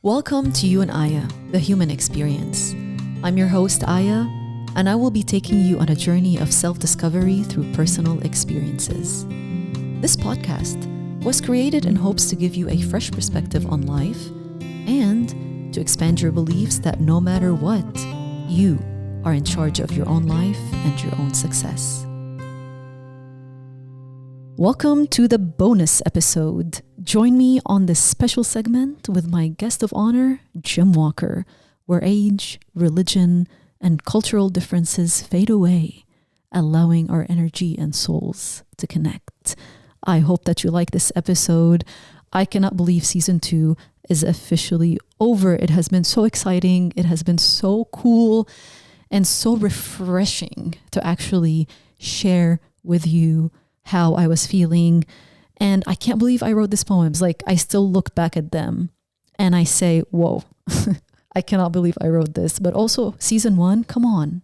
Welcome to You and Aya, the human experience. I'm your host, Aya, and I will be taking you on a journey of self-discovery through personal experiences. This podcast was created in hopes to give you a fresh perspective on life and to expand your beliefs that no matter what, you are in charge of your own life and your own success. Welcome to the bonus episode. Join me on this special segment with my guest of honor, Jim Walker, where age, religion, and cultural differences fade away, allowing our energy and souls to connect. I hope that you like this episode. I cannot believe season 2 is officially over. It has been so exciting. It has been so cool and so refreshing to actually share with you how I was feeling. And I can't believe I wrote these poems. Like, I still look back at them and I say, whoa, I cannot believe I wrote this. But also season 1, come on.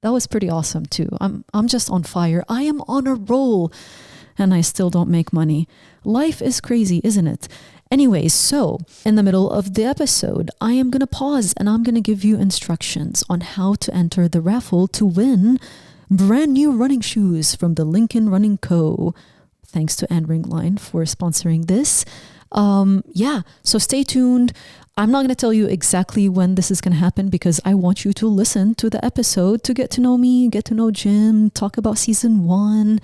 That was pretty awesome too. I'm just on fire. I am on a roll and I still don't make money. Life is crazy, isn't it? Anyways, so in the middle of the episode, I am going to pause and I'm going to give you instructions on how to enter the raffle to win brand new running shoes from the Lincoln Running Co. Thanks to Anne Ringline for sponsoring this. So stay tuned. I'm not going to tell you exactly when this is going to happen because I want you to listen to the episode to get to know me, get to know Jim, talk about season 1.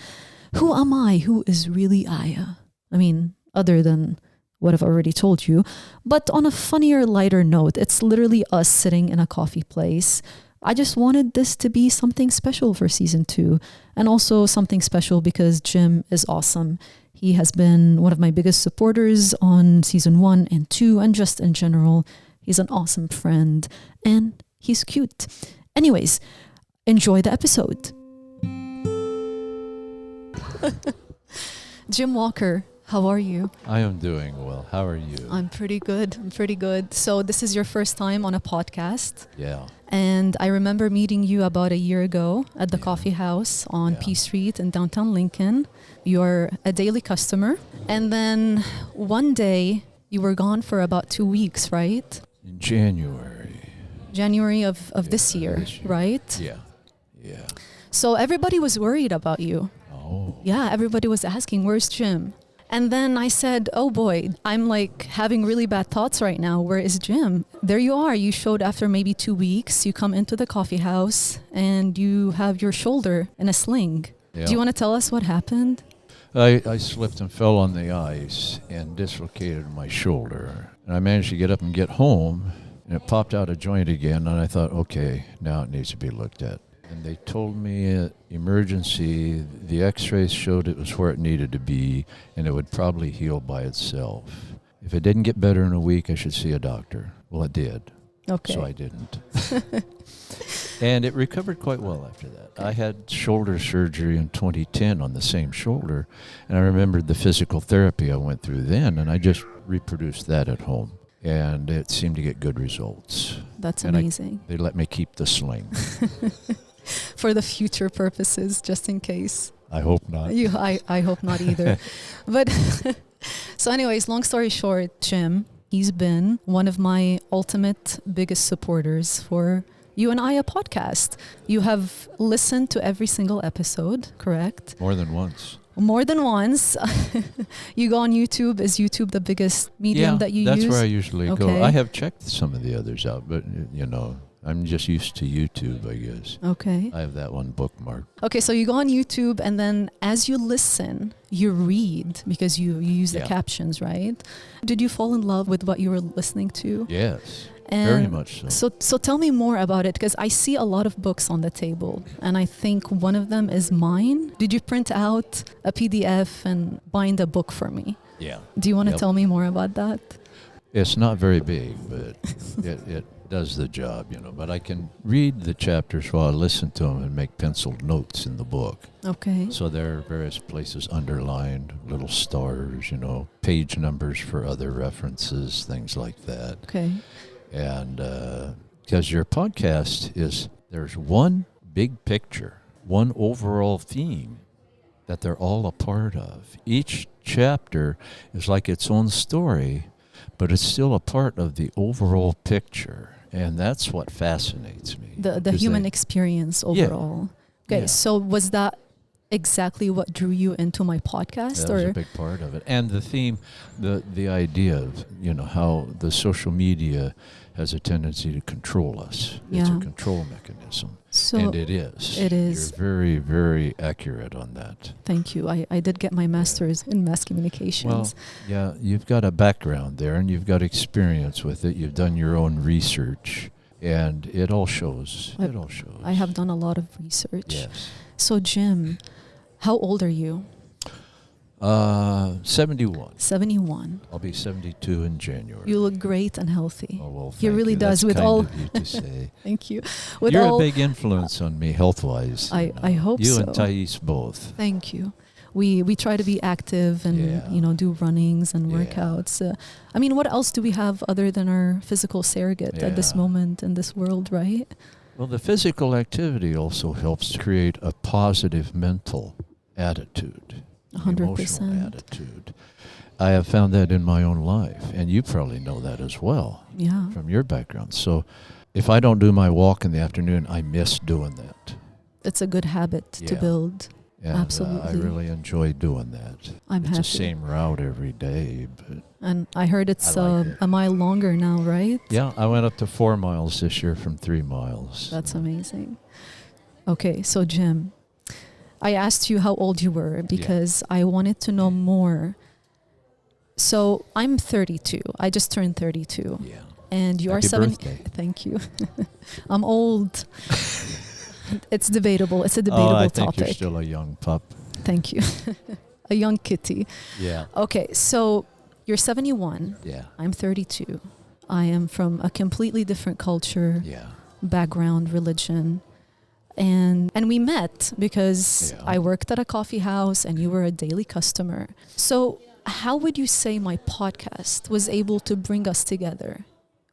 Who am I? Who is really Aya? I mean, other than what I've already told you. But on a funnier, lighter note, it's literally us sitting in a coffee place. I just wanted this to be something special for season 2, and also something special because Jim is awesome. He has been one of my biggest supporters on season 1 and 2, and just in general, he's an awesome friend and he's cute. Anyways, enjoy the episode. Jim Walker, how are you? I am doing well. How are you? I'm pretty good. So this is your first time on a podcast. Yeah. And I remember meeting you about a year ago at the coffee house on P Street in downtown Lincoln. You're a daily customer. And then one day you were gone for about 2 weeks, right? In January. January of this year, right? Yeah. So everybody was worried about you. Oh. Yeah, everybody was asking, where's Jim? And then I said, oh boy, I'm like having really bad thoughts right now. Where is Jim? There you are. You showed after maybe 2 weeks. You come into the coffee house and you have your shoulder in a sling. Yeah. Do you want to tell us what happened? I slipped and fell on the ice and dislocated my shoulder. And I managed to get up and get home, and it popped out a joint again. And I thought, okay, now it needs to be looked at. And they told me emergency, the x-rays showed it was where it needed to be, and it would probably heal by itself. If it didn't get better in a week, I should see a doctor. Well, it did. Okay. So I didn't. And it recovered quite well after that. I had shoulder surgery in 2010 on the same shoulder, and I remembered the physical therapy I went through then, and I just reproduced that at home. And it seemed to get good results. That's amazing. They let me keep the sling. For the future purposes, just in case. I hope not. I hope not either. But so anyways, long story short, Jim, he's been one of my ultimate biggest supporters for You and Aya podcast. You have listened to every single episode, correct? More than once. More than once. You go on YouTube. Is YouTube the biggest medium that you use? Yeah, that's where I usually go. I have checked some of the others out, but I'm just used to YouTube, I guess. Okay. I have that one bookmarked. Okay, so you go on YouTube, and then as you listen, you read because you use the captions, right? Did you fall in love with what you were listening to? Yes, and very much so. So tell me more about it, because I see a lot of books on the table, and I think one of them is mine. Did you print out a PDF and bind a book for me? Yeah. Do you want to tell me more about that? It's not very big, but it does the job, but I can read the chapters while I listen to them and make penciled notes in the book. Okay. So there are various places underlined, little stars, page numbers for other references, things like that. Okay. And because your podcast there's one big picture, one overall theme that they're all a part of. Each chapter is like its own story, but it's still a part of the overall picture. And that's what fascinates me. The human experience overall. Okay, Yeah. so was that exactly what drew you into my podcast? That was a big part of it. And the theme, the idea of, how the social media has a tendency to control us. It's a control mechanism. So and it is. It is. You're very, very accurate on that. Thank you. I did get my master's in mass communications. Well, yeah, you've got a background there and you've got experience with it. You've done your own research and it all shows. I have done a lot of research. Yes. So Jim, how old are you? 71. 71. I'll be 72 in January. You look great and healthy. Oh, well, He really does. That's with kind all of you to say. Thank you. You're a big influence on me health-wise. I hope you so. You and Thais both. Thank you. We try to be active and do runnings and workouts. I mean, what else do we have other than our physical surrogate at this moment in this world, right? Well, the physical activity also helps to create a positive mental attitude. 100%. Emotional attitude. I have found that in my own life, and you probably know that as well from your background. So if I don't do my walk in the afternoon, I miss doing that. It's a good habit to build. And, absolutely. I really enjoy doing that. I'm happy. It's the same route every day. And I heard it's like a mile longer now, right? Yeah, I went up to 4 miles this year from 3 miles. That's amazing. Okay, so Jim, I asked you how old you were because I wanted to know more. So I'm 32. I just turned 32. Yeah. And you Happy are 70. birthday. Thank you. I'm old. It's debatable. It's a debatable I topic. think you're still a young pup. Thank you. A young kitty. Yeah. Okay, so you're 71. Yeah. I'm 32. I am from a completely different culture, background, religion. And we met because I worked at a coffee house and you were a daily customer. So how would you say my podcast was able to bring us together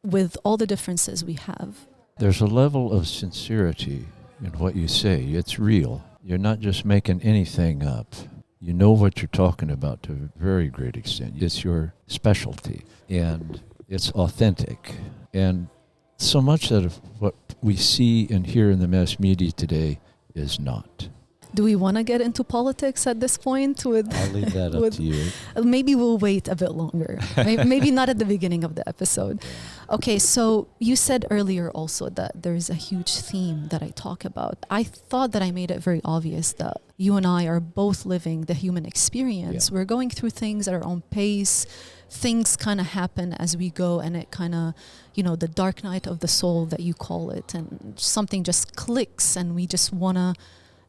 with all the differences we have? There's a level of sincerity in what you say. It's real. You're not just making anything up. You know what you're talking about to a very great extent. It's your specialty and it's authentic. And so much that of what we see and hear in the mass media today is not. Do we want to get into politics at this point? I'll leave that up to you. Maybe we'll wait a bit longer. Maybe not at the beginning of the episode. Okay, so you said earlier also that there's a huge theme that I talk about. I thought that I made it very obvious that you and I are both living the human experience. We're going through things at our own pace. Things kind of happen as we go, and it kind of, the dark night of the soul that you call it, and something just clicks and we just want to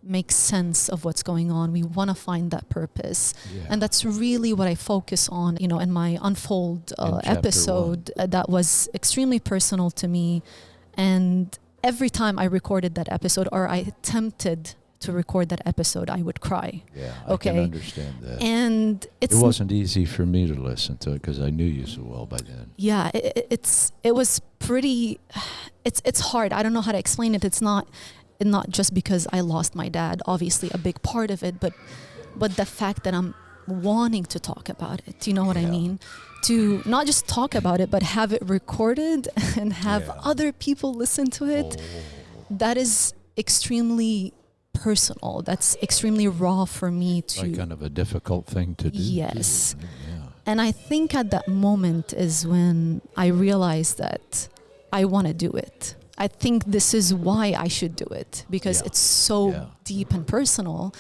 make sense of what's going on. We want to find that purpose. And that's really what I focus on, in my Unfold episode that was extremely personal to me. And every time I recorded that episode, or I attempted to record that episode, I would cry. Yeah, I can understand that. And it wasn't easy for me to listen to it because I knew you so well by then. Yeah, it was pretty, it's hard. I don't know how to explain it. It's not just because I lost my dad, obviously a big part of it, but the fact that I'm wanting to talk about it, you know what I mean? To not just talk about it, but have it recorded and have other people listen to it. That is extremely personal. That's extremely raw for me to... Like kind of a difficult thing to do. Yes. And I think at that moment is when I realized that I want to do it. I think this is why I should do it, because it's so deep and personal.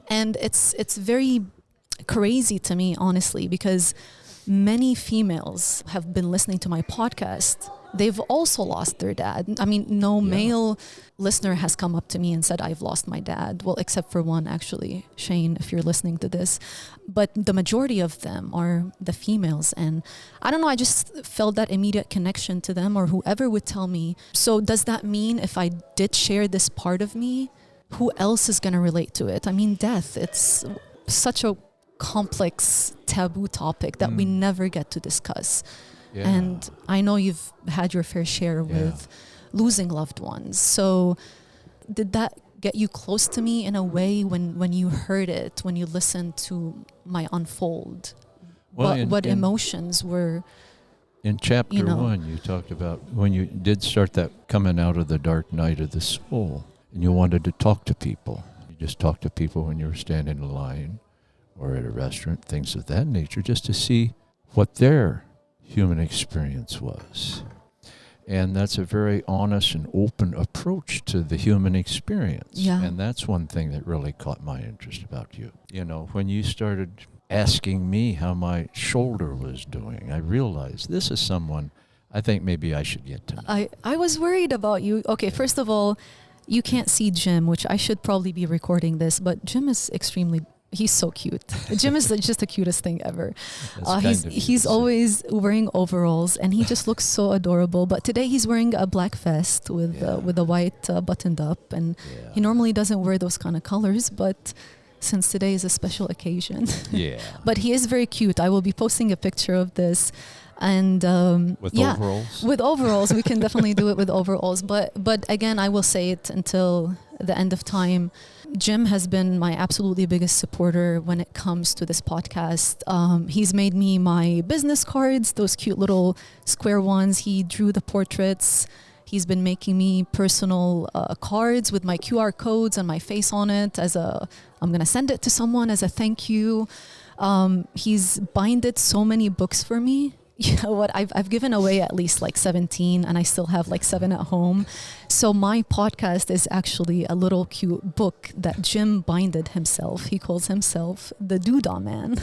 And it's very crazy to me, honestly, because many females have been listening to my podcast. They've also lost their dad. I mean, no male listener has come up to me and said, I've lost my dad. Well, except for one, actually, Shane, if you're listening to this. But the majority of them are the females. And I don't know, I just felt that immediate connection to them, or whoever would tell me. So does that mean if I did share this part of me, who else is going to relate to it? I mean, death, it's such a complex taboo topic that we never get to discuss. And I know you've had your fair share with losing loved ones. So did that get you close to me in a way when you heard it, when you listened to my Unfold? What emotions were In chapter 1, you talked about when you did start that coming out of the dark night of the soul, and you wanted to talk to people. You just talked to people when you were standing in line or at a restaurant, things of that nature, just to see what their human experience was. And that's a very honest and open approach to the human experience. Yeah. And that's one thing that really caught my interest about you. You know, when you started asking me how my shoulder was doing, I realized this is someone I think maybe I should get to know. I was worried about you. Okay, first of all, you can't see Jim, which I should probably be recording this, but Jim is he's so cute. Jim is just the cutest thing ever. He's always wearing overalls, and he just looks so adorable. But today he's wearing a black vest with a white buttoned up, and he normally doesn't wear those kind of colors, but since today is a special occasion. Yeah. But he is very cute. I will be posting a picture of this. And overalls? With overalls, we can definitely do it with overalls. But again, I will say it until the end of time. Jim has been my absolutely biggest supporter when it comes to this podcast. He's made me my business cards, those cute little square ones. He drew the portraits. He's been making me personal cards with my QR codes and my face on it I'm going to send it to someone as a thank you. He's binded so many books for me. You know what? I've given away at least like 17, and I still have like 7 at home. So my podcast is actually a little cute book that Jim binded himself. He calls himself the Doodah Man.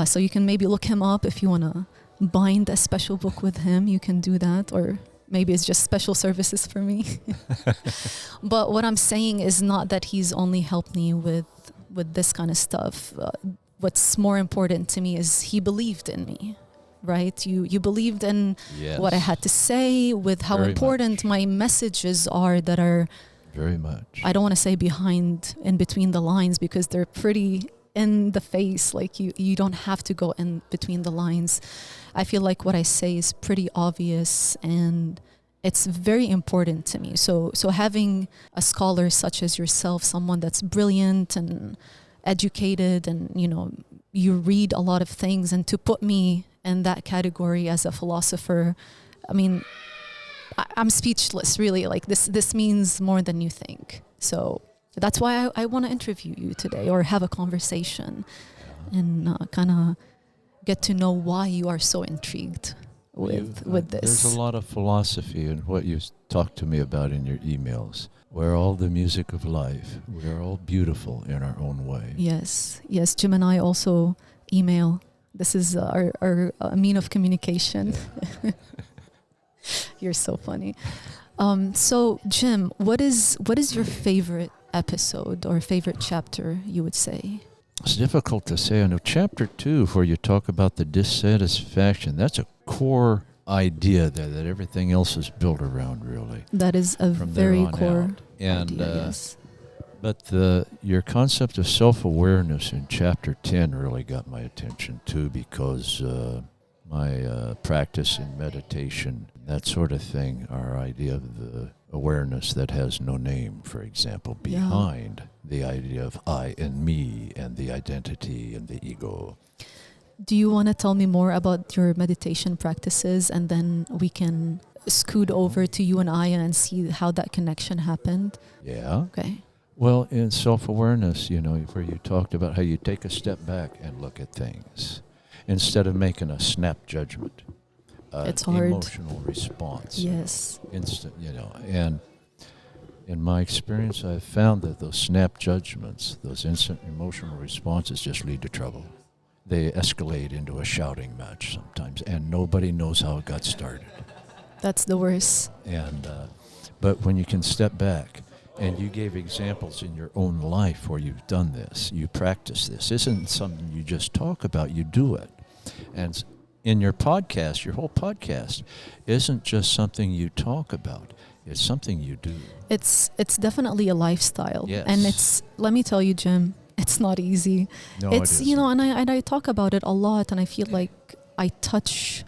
So you can maybe look him up if you want to bind a special book with him. You can do that, or maybe it's just special services for me. But what I'm saying is not that he's only helped me with this kind of stuff. What's more important to me is he believed in me. Right? You believed in what I had to say, with how very important my messages are that are very much. I don't want to say in between the lines, because they're pretty in the face. Like you don't have to go in between the lines. I feel like what I say is pretty obvious, and it's very important to me. So having a scholar such as yourself, someone that's brilliant and educated, and you read a lot of things, and to put me in that category as a philosopher, I mean, I'm speechless, really. Like this means more than you think. So that's why I want to interview you today, or have a conversation, and kind of get to know why you are so intrigued with this. There's a lot of philosophy in what you talk to me about in your emails. We're all the music of life. We are all beautiful in our own way. Yes. Jim and I also email. This is our mean of communication. Yeah. You're so funny. So Jim, what is your favorite episode or favorite chapter, you would say? It's difficult to say. I know chapter 2, where you talk about the dissatisfaction, that's a core idea there that everything else is built around, really. That is a very core idea, yes. But your concept of self-awareness in chapter 10 really got my attention too, because my practice in meditation, that sort of thing, our idea of the awareness that has no name, for example, behind the idea of I and me and the identity and the ego. Do you want to tell me more about your meditation practices, and then we can scoot over to you and Aya and see how that connection happened? Yeah. Okay. Well, in self-awareness, where you talked about how you take a step back and look at things instead of making a snap judgment. It's hard. Emotional response. Yes. Instant, and in my experience, I've found that those snap judgments, those instant emotional responses just lead to trouble. They escalate into a shouting match sometimes, and nobody knows how it got started. That's the worst. And but when you can step back, and you gave examples in your own life where you've done this, you practice this. This isn't something you just talk about, you do it. And in your podcast, your whole podcast isn't just something you talk about, it's something you do. It's definitely a lifestyle. Yes. And let me tell you, Jim, it's not easy. No, it's, and I talk about it a lot, and I feel like I touch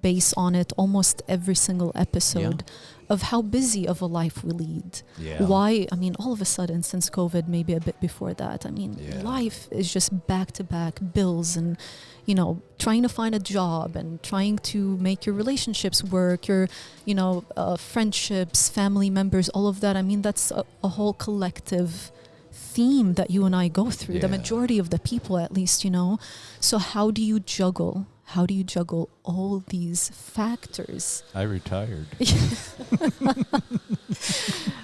base on it almost every single episode of how busy of a life we lead. Yeah. Why, I mean, all of a sudden since COVID, maybe a bit before that, I mean, life is just back to back bills and, you know, trying to find a job and trying to make your relationships work, your, you know, friendships, family members, all of that. I mean, that's a whole collective theme that you and I go through, the majority of the people at least, you know. So how do you juggle all these factors? I retired.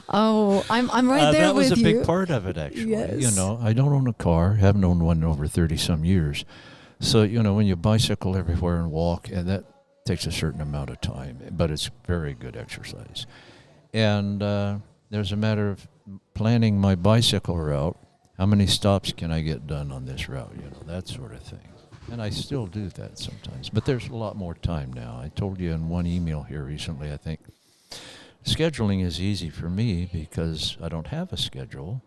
Oh, I'm right there with you. That was a big part of it, actually. Yes. You know, I don't own a car, haven't owned one in over 30 some years. So, you know, when you bicycle everywhere and walk, and that takes a certain amount of time, but it's very good exercise. And there's a matter of planning my bicycle route. How many stops can I get done on this route? You know, that sort of thing. And I still do that sometimes, but there's a lot more time now. I told you in one email here recently, I think, scheduling is easy for me because I don't have a schedule.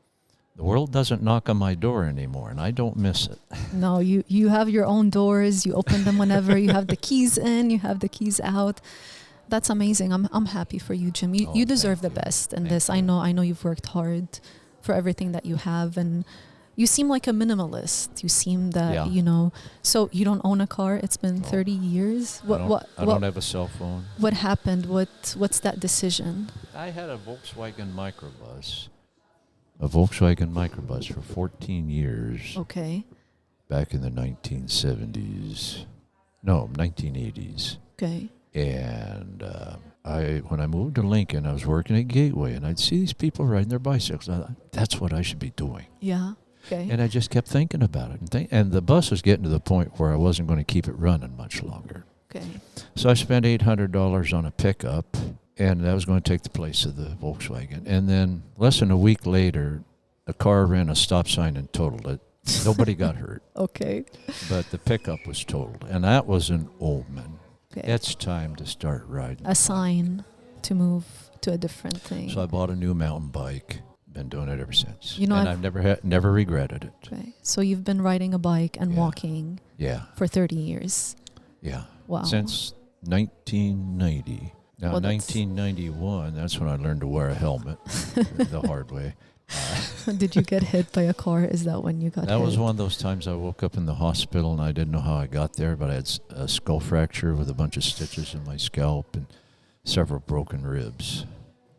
The world doesn't knock on my door anymore, and I don't miss it. No, you have your own doors. You open them whenever. You have the keys in. You have the keys out. That's amazing. I'm happy for you, Jim. You deserve the best in this. I know you've worked hard for everything that you have, and you seem like a minimalist. You seem that you know. So you don't own a car. It's been 30 years. I don't have a cell phone. What happened? What's that decision? I had a Volkswagen microbus. A Volkswagen microbus for 14 years. Okay. Back in the 1970s. No, 1980s. Okay. And when I moved to Lincoln, I was working at Gateway, and I'd see these people riding their bicycles. I thought, that's what I should be doing. Yeah. Okay. And I just kept thinking about it. And the bus was getting to the point where I wasn't going to keep it running much longer. Okay. So I spent $800 on a pickup, and that was going to take the place of the Volkswagen. And then less than a week later, a car ran a stop sign and totaled it. Nobody got hurt. Okay. But the pickup was totaled, and that was an omen. Okay. It's time to start riding. A sign to move to a different thing. So I bought a new mountain bike. Been doing it ever since. You know, and I've never regretted it. Okay. So you've been riding a bike and walking for 30 years. Yeah. Wow. Since 1990. Now, 1991, that's when I learned to wear a helmet the hard way. Did you get hit by a car? Is that when you got hit? That was one of those times I woke up in the hospital and I didn't know how I got there, but I had a skull fracture with a bunch of stitches in my scalp and several broken ribs.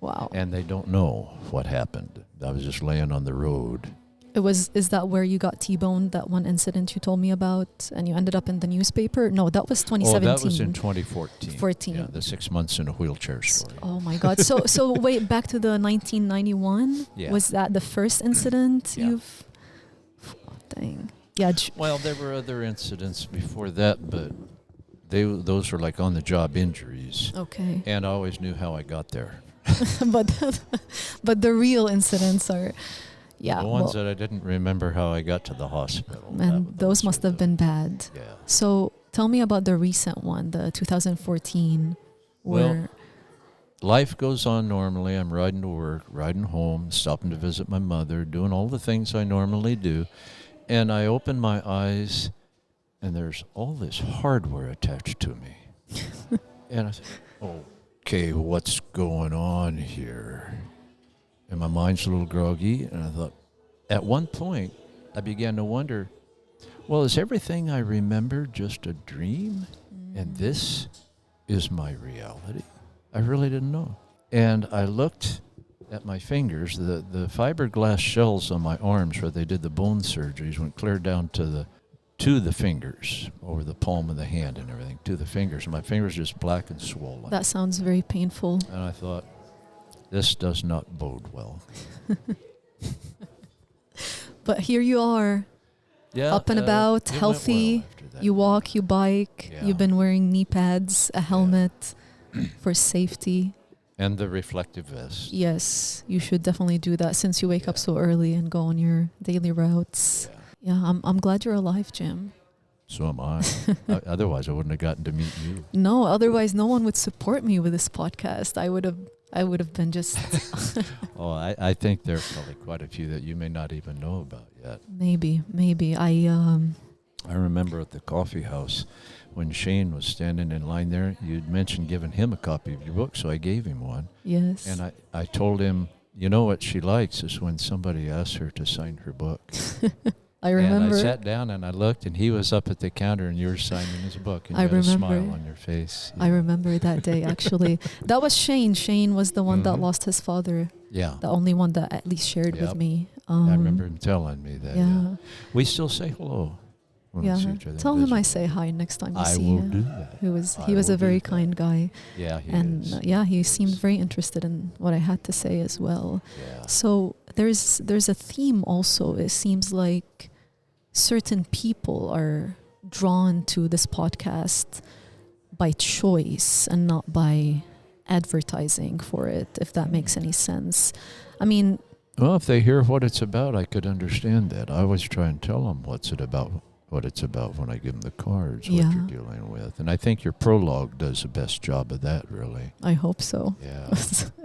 Wow. And they don't know what happened. I was just laying on the road. Is that where you got T-boned, that one incident you told me about, and you ended up in the newspaper? No, that was 2017. Oh, that was in 2014. 14. Yeah, the 6 months in a wheelchair story. Oh my God. So wait, back to the 1991? Yeah. Was that the first incident you've... Dang. Yeah. Well, there were other incidents before that, but those were like on-the-job injuries. Okay. And I always knew how I got there. but the real incidents are... Yeah, the ones that I didn't remember how I got to the hospital. And those must have been bad. Yeah. So tell me about the recent one, the 2014, where... Well, life goes on normally. I'm riding to work, riding home, stopping to visit my mother, doing all the things I normally do. And I open my eyes, and there's all this hardware attached to me. And I thought, okay, what's going on here? And my mind's a little groggy, and I thought, at one point, I began to wonder, well, is everything I remember just a dream? And this is my reality? I really didn't know. And I looked at my fingers. The fiberglass shells on my arms where they did the bone surgeries went clear down to the fingers, over the palm of the hand and everything, to the fingers. And my fingers just black and swollen. That sounds very painful. And I thought, this does not bode well. But here you are, up and about, healthy. Well, you walk, you bike. Yeah. You've been wearing knee pads, a helmet for safety. And the reflective vest. Yes, you should definitely do that since you wake up so early and go on your daily routes. Yeah, I'm glad you're alive, Jim. So am I. Otherwise, I wouldn't have gotten to meet you. No, otherwise no one would support me with this podcast. I would have been just... I think there are probably quite a few that you may not even know about yet. Maybe. I remember at the coffee house when Shane was standing in line there, you'd mentioned giving him a copy of your book, so I gave him one. Yes. And I told him, you know what she likes is when somebody asks her to sign her book. I remember. And I sat down and I looked, and he was up at the counter, and you were signing his book, and I you had a remember. smile on your face. I remember that day, actually. That was Shane. Shane was the one that Mhm. lost his father. Yeah. The only one that at least shared with Yep. me. I remember him telling me that. Yeah. We still say hello when we see Yeah. each other. Tell him I visit. say hi next time you I see will him. do that. He was I a will very do that. kind guy. Yeah, he And is. he seemed very interested in what I had to say as well. Yeah. So there's a theme also. It seems like certain people are drawn to this podcast by choice and not by advertising for it, if that makes any sense. I mean, Well, if they hear what it's about, I could understand that. I always try and tell them what it's about when I give them the cards, what Yeah. you're dealing with. And I think your prologue does the best job of that, really. I hope so. Yeah.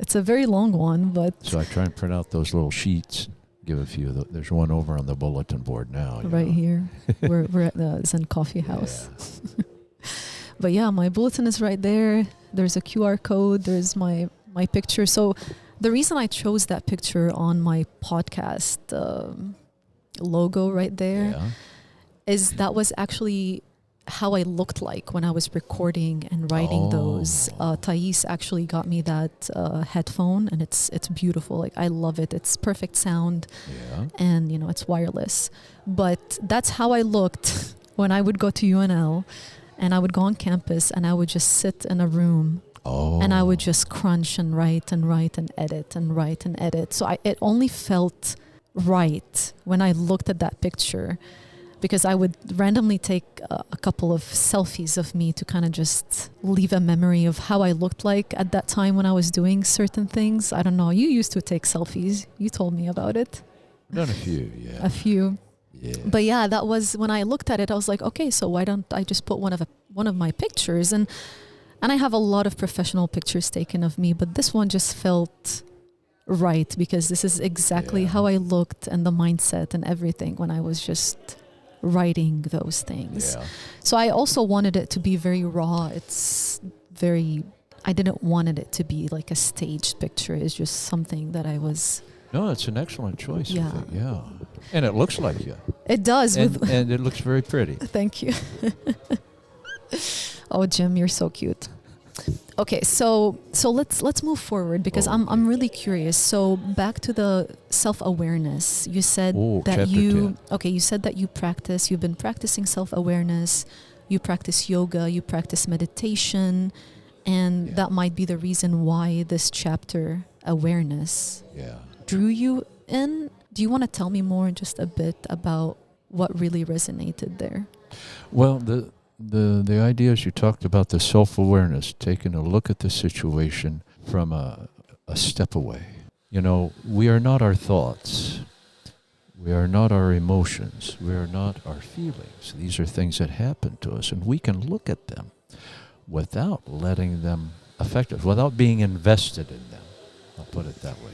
It's a very long one, but So I try and print out those little sheets, give a few. There's one over on the bulletin board now. you right know. here, we're at the Zen Coffee House. Yeah. But yeah, my bulletin is right there. There's a QR code. There's my picture. So the reason I chose that picture on my podcast logo right there Yeah. is that was actually how I looked like when I was recording and writing those. Thais actually got me that headphone, and it's beautiful. Like, I love it. It's perfect sound, Yeah. and it's wireless. But that's how I looked when I would go to UNL, and I would go on campus, and I would just sit in a room. Oh. And I would just crunch and write and write and edit and write and edit. So it only felt right when I looked at that picture, because I would randomly take a couple of selfies of me to kind of just leave a memory of how I looked like at that time when I was doing certain things. I don't know. You used to take selfies. You told me about it. Done a few, yeah. A few. Yeah. But yeah, that was when I looked at it, I was like, okay, so why don't I just put one of my pictures? And I have a lot of professional pictures taken of me, but this one just felt right, because this is exactly how I looked, and the mindset and everything when I was just writing those things. Yeah. So I also wanted it to be very raw. I didn't want it to be like a staged picture. It's just something that I was. No, it's an excellent choice. Yeah. I think. Yeah. And it looks like you. It does. And it looks very pretty. Thank you. Oh, Jim, you're so cute. Okay, so let's move forward, because I'm really curious. So back to the self-awareness. You said that you said that you've been practicing self-awareness, you practice yoga, you practice meditation, and that might be the reason why this chapter, awareness, drew you in. Do you want to tell me more just a bit about what really resonated there? Well, the ideas you talked about, the self-awareness, taking a look at the situation from a step away. We are not our thoughts. We are not our emotions. We are not our feelings. These are things that happen to us, and we can look at them without letting them affect us, without being invested in them. I'll put it that way.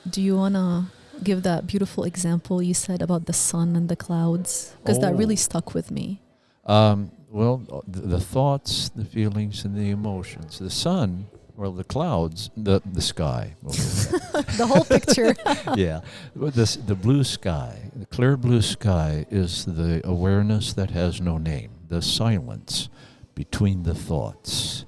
Do you want to give that beautiful example you said about the sun and the clouds? Because that really stuck with me. Well, the thoughts, the feelings, and the emotions. The sun, or the clouds, the sky. The whole picture. Yeah. The blue sky, the clear blue sky, is the awareness that has no name, the silence between the thoughts.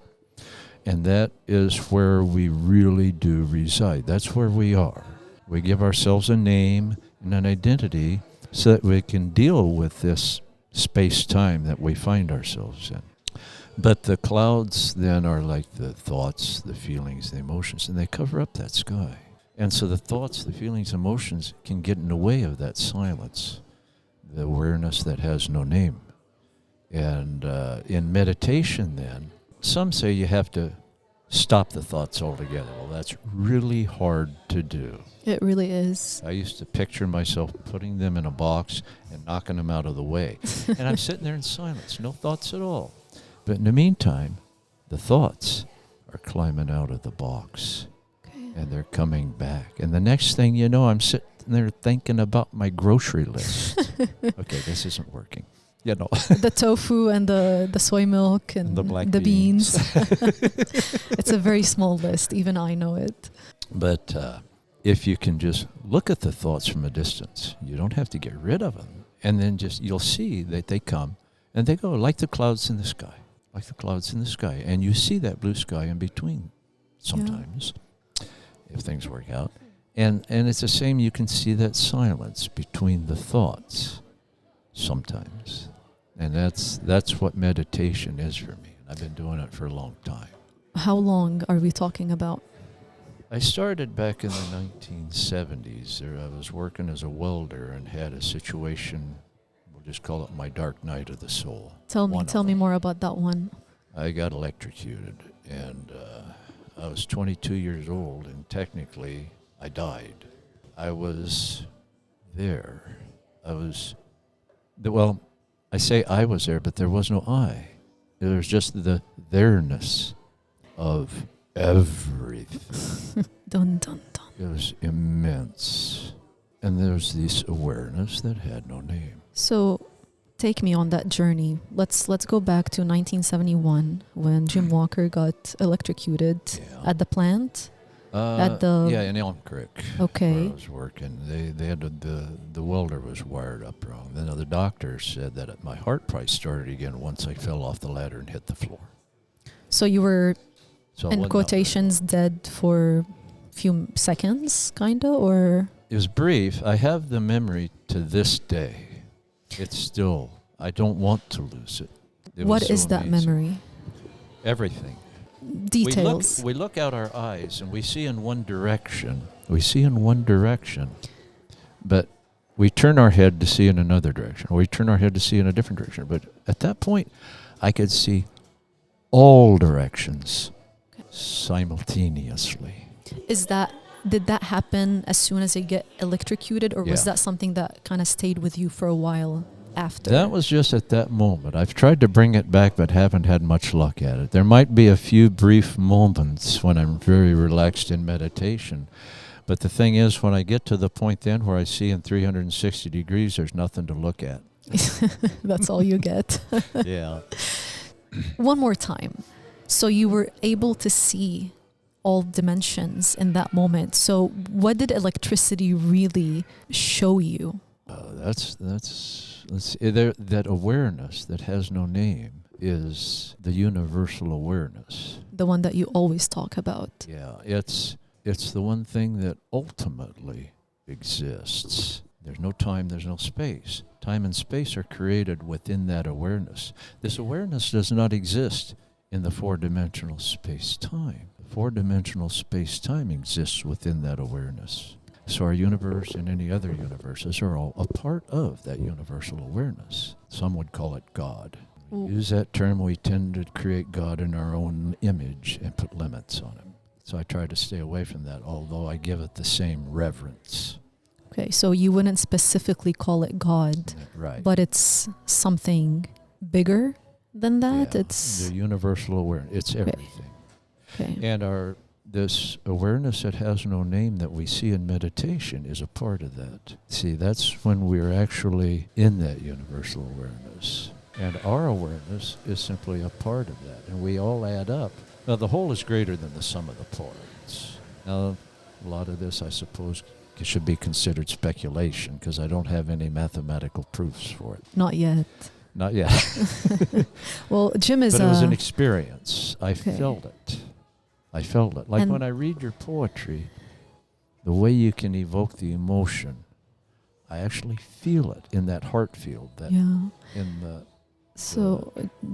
And that is where we really do reside. That's where we are. We give ourselves a name and an identity so that we can deal with this space-time that we find ourselves in. But the clouds then are like the thoughts, the feelings, the emotions, and they cover up that sky. And so the thoughts, the feelings, emotions can get in the way of that silence, the awareness that has no name. And in meditation then, some say you have to stop the thoughts altogether. Well, that's really hard to do. It really is. I used to picture myself putting them in a box and knocking them out of the way. And I'm sitting there in silence, no thoughts at all. But in the meantime, the thoughts are climbing out of the box. Okay. And they're coming back. And the next thing you know, I'm sitting there thinking about my grocery list. Okay, this isn't working. You know, The tofu and the soy milk and the black beans. It's a very small list. Even I know it. But if you can just look at the thoughts from a distance, you don't have to get rid of them. And then you'll see that they come and they go like the clouds in the sky, like the clouds in the sky. And you see that blue sky in between sometimes, if things work out. And it's the same, you can see that silence between the thoughts sometimes. And that's what meditation is for me. I've been doing it for a long time. How long are we talking about? I started back in the 1970s. I was working as a welder and had a situation, we'll just call it my dark night of the soul. Tell me more about that one. I got electrocuted, and I was 22 years old, and technically I died. I was there. I say I was there, but there was no I. There was just the there-ness of everything. Dun, dun, dun. It was immense. And there was this awareness that had no name. So take me on that journey. Let's go back to 1971 when Jim Walker got electrocuted at the plant. In Elm Creek. Okay. Where I was working. They had the welder was wired up wrong. Then the doctor said that my heart probably started again once I fell off the ladder and hit the floor. So you were, in quotations, dead for a few seconds, kinda, or? It was brief. I have the memory to this day. It's still, I don't want to lose it. What is that memory? Everything. Details. We look out our eyes and we see in one direction. But we turn our head to see in another direction. Or we turn our head to see in a different direction. But at that point, I could see all directions simultaneously. Did that happen as soon as you get electrocuted, or was that something that kind of stayed with you for a while after? That was just at that moment. I've tried to bring it back, but haven't had much luck at it. There might be a few brief moments when I'm very relaxed in meditation. But the thing is, when I get to the point then where I see in 360 degrees, there's nothing to look at. That's all you get. Yeah. One more time. So you were able to see all dimensions in that moment. So what did electricity really show you? That awareness that has no name is the universal awareness. The one that you always talk about. Yeah, it's the one thing that ultimately exists. There's no time, there's no space. Time and space are created within that awareness. This awareness does not exist in the four-dimensional space-time. The four-dimensional space-time exists within that awareness. So our universe and any other universes are all a part of that universal awareness. Some would call it God. We use that term, we tend to create God in our own image and put limits on him. So I try to stay away from that, although I give it the same reverence. Okay, so you wouldn't specifically call it God, right? But it's something bigger than that. Yeah, it's the universal awareness. It's everything. Okay. And this awareness that has no name that we see in meditation is a part of that. See, that's when we're actually in that universal awareness. And our awareness is simply a part of that. And we all add up. Now, the whole is greater than the sum of the parts. Now, a lot of this, I suppose, should be considered speculation because I don't have any mathematical proofs for it. Not yet. Not yet. Well, Jim is But it was an experience. I felt it. Like and when I read your poetry, the way you can evoke the emotion, I actually feel it in that heart field, in the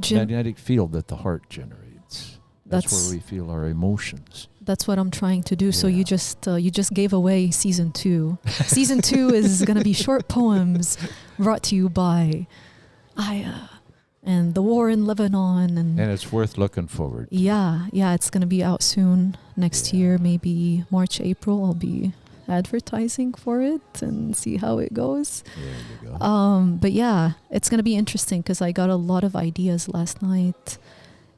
Jim, magnetic field that the heart generates. That's where we feel our emotions. That's what I'm trying to do. Yeah. So you just gave away season 2. Season 2 is going to be short poems brought to you by Aya and the war in Lebanon, and it's worth looking forward to. Yeah, it's going to be out soon next year, maybe March, April. I'll be advertising for it and see how it goes. There you go. But yeah, it's going to be interesting because I got a lot of ideas last night.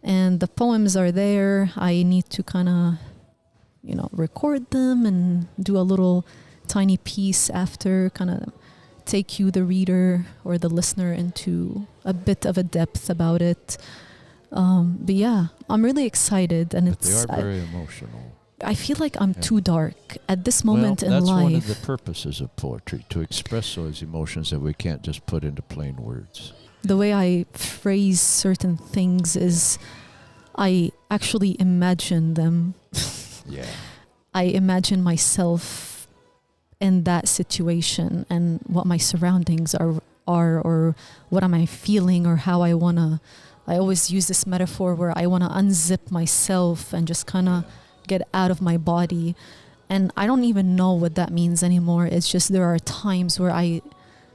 And the poems are there. I need to kind of, record them and do a little tiny piece after, kind of take you, the reader or the listener, into a bit of a depth about it. But yeah, I'm really excited, and But they are very emotional. I feel like I'm too dark at this moment in life. That's one of the purposes of poetry, to express those emotions that we can't just put into plain words. The way I phrase certain things is I actually imagine them. Yeah. I imagine myself in that situation and what my surroundings are or what am I feeling, or how I always use this metaphor where I want to unzip myself and just kind of get out of my body. And I don't even know what that means anymore. It's just there are times where I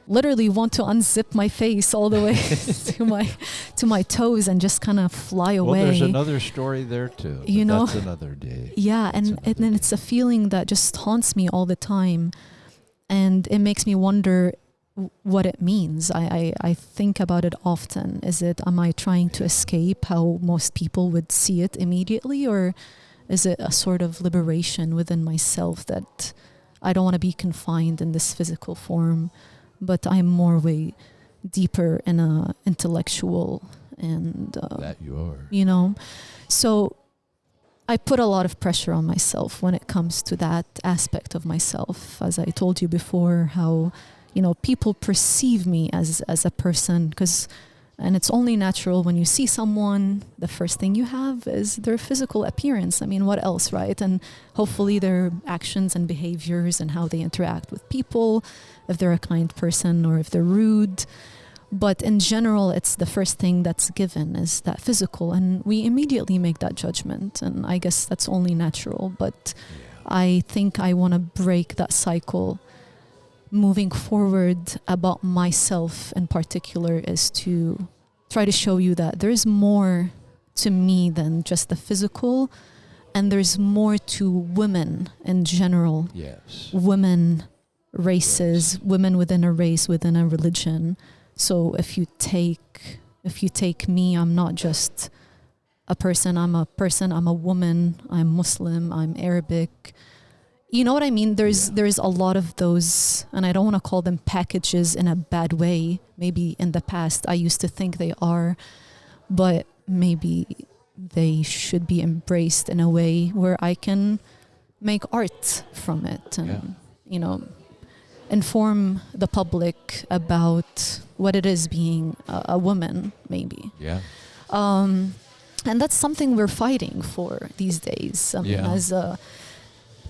literally want to unzip my face all the way to my toes and just kind of fly away. Well, there's another story there too. You know, that's another day. Yeah, and it's a feeling that just haunts me all the time, and it makes me wonder what it means. I think about it often. Am I trying to escape how most people would see it immediately, or is it a sort of liberation within myself that I don't want to be confined in this physical form, but I'm more way deeper in a intellectual and that you are. You know, so I put a lot of pressure on myself when it comes to that aspect of myself. As I told you before, how people perceive me as a person, and it's only natural when you see someone, the first thing you have is their physical appearance. I mean, what else, right? And hopefully their actions and behaviors and how they interact with people, if they're a kind person or if they're rude. But in general, it's the first thing that's given is that physical, and we immediately make that judgment. And I guess that's only natural, but I think I want to break that cycle. Moving forward about myself in particular is to try to show you that there's more to me than just the physical, and there's more to women in general. Yes. Women, races, women within a race, within a religion. So if you take me, I'm not just a person, I'm a woman, I'm Muslim, I'm Arabic. You know what I mean? There's a lot of those, and I don't want to call them packages in a bad way. Maybe in the past I used to think they are, but maybe they should be embraced in a way where I can make art from it and, inform the public about what it is being a woman, maybe. Yeah. And that's something we're fighting for these days.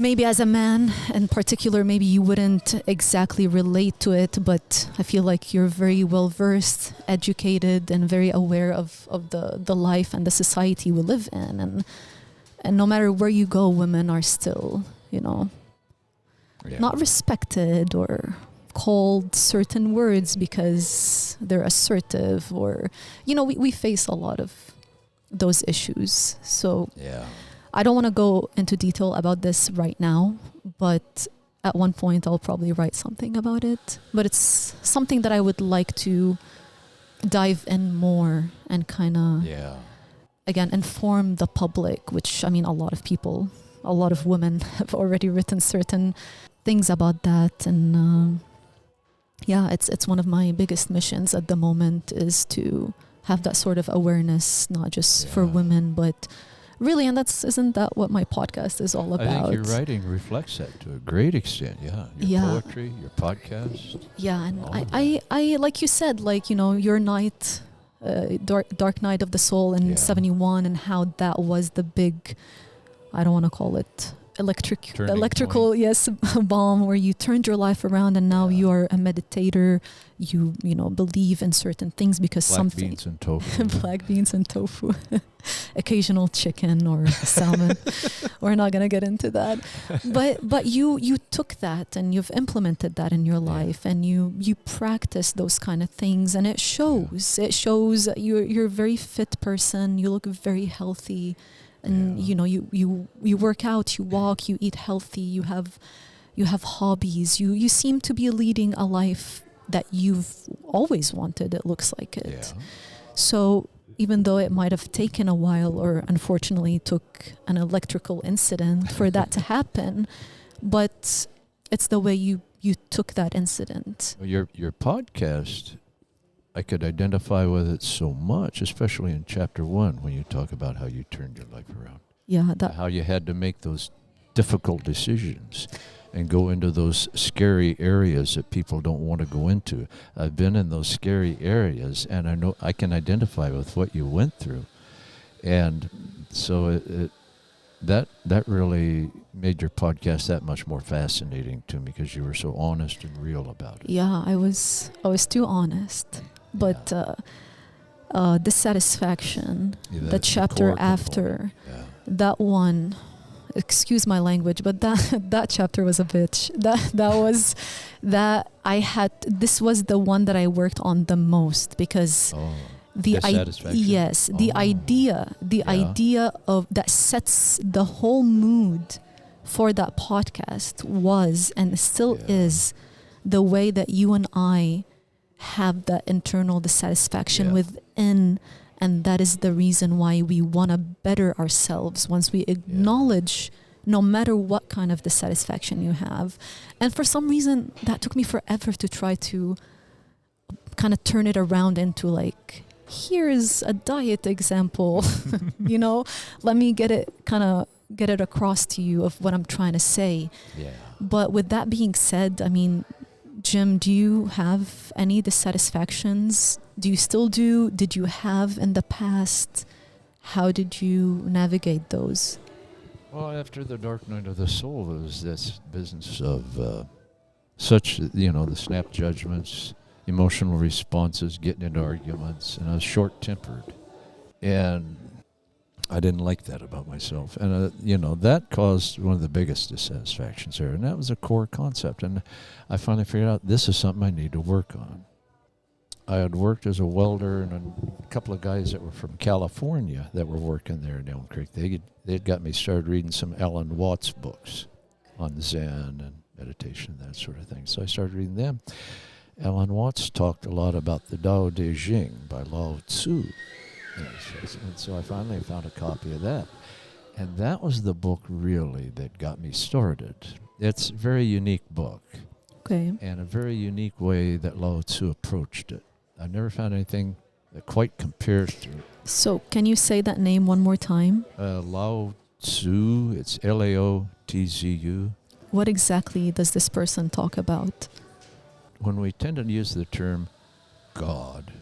Maybe as a man in particular, maybe you wouldn't exactly relate to it, but I feel like you're very well versed, educated, and very aware of the life and the society we live in. And no matter where you go, women are still, not respected or called certain words because they're assertive, or, we face a lot of those issues. So I don't want to go into detail about this right now, but at one point I'll probably write something about it. But it's something that I would like to dive in more and kind of, again, inform the public, which, I mean, a lot of women have already written certain things about that. And it's one of my biggest missions at the moment, is to have that sort of awareness, not just for women, but really, and isn't that what my podcast is all about? I think your writing reflects that to a great extent. Your poetry, your podcast. Yeah, and I like you said, your night, Dark Night of the Soul in 71, and how that was the big, I don't want to call it electrical bomb, where you turned your life around, and now you are a meditator. You believe in certain things because Black beans and tofu. Black beans and tofu. Occasional chicken or salmon. We're not going to get into that. But you took that and you've implemented that in your life, and you practice those kind of things, and it shows. It shows you're a very fit person. You look very healthy. And you work out, you walk, you eat healthy, you have hobbies, you seem to be leading a life that you've always wanted. It looks like it. So even though it might have taken a while, or unfortunately took an electrical incident for that to happen, but it's the way you you took that incident? Your podcast, I could identify with it so much, especially in chapter 1 when you talk about how you turned your life around. Yeah, How you had to make those difficult decisions and go into those scary areas that people don't want to go into. I've been in those scary areas, and I know I can identify with what you went through. And so that really made your podcast that much more fascinating to me, because you were so honest and real about it. Yeah, I was too honest. But dissatisfaction, the chapter after, that one, excuse my language, but that chapter was a bitch. This was the one that I worked on the most, because the idea of that sets the whole mood for that podcast was, and still is, the way that you and I have that internal dissatisfaction within, and that is the reason why we want to better ourselves once we acknowledge no matter what kind of dissatisfaction you have. And for some reason that took me forever to try to kind of turn it around into like, here's a diet example. Let me get it across to you of what I'm trying to say. But with that being said, I mean, Jim, do you have any dissatisfactions? Do you still do? Did you have in the past? How did you navigate those? Well, after the dark night of the soul, it was this business of the snap judgments, emotional responses, getting into arguments, and I was short-tempered. And I didn't like that about myself. And, that caused one of the biggest dissatisfactions there. And that was a core concept. And I finally figured out this is something I need to work on. I had worked as a welder, and a couple of guys that were from California that were working there in Elm Creek, they'd got me started reading some Alan Watts books on Zen and meditation, that sort of thing. So I started reading them. Alan Watts talked a lot about the Tao Te Ching by Lao Tzu. And so I finally found a copy of that. And that was the book really that got me started. It's a very unique book. Okay. And a very unique way that Lao Tzu approached it. I've never found anything that quite compares to it. So can you say that name one more time? Lao Tzu, it's Laotzu. What exactly does this person talk about? When we tend to use the term God,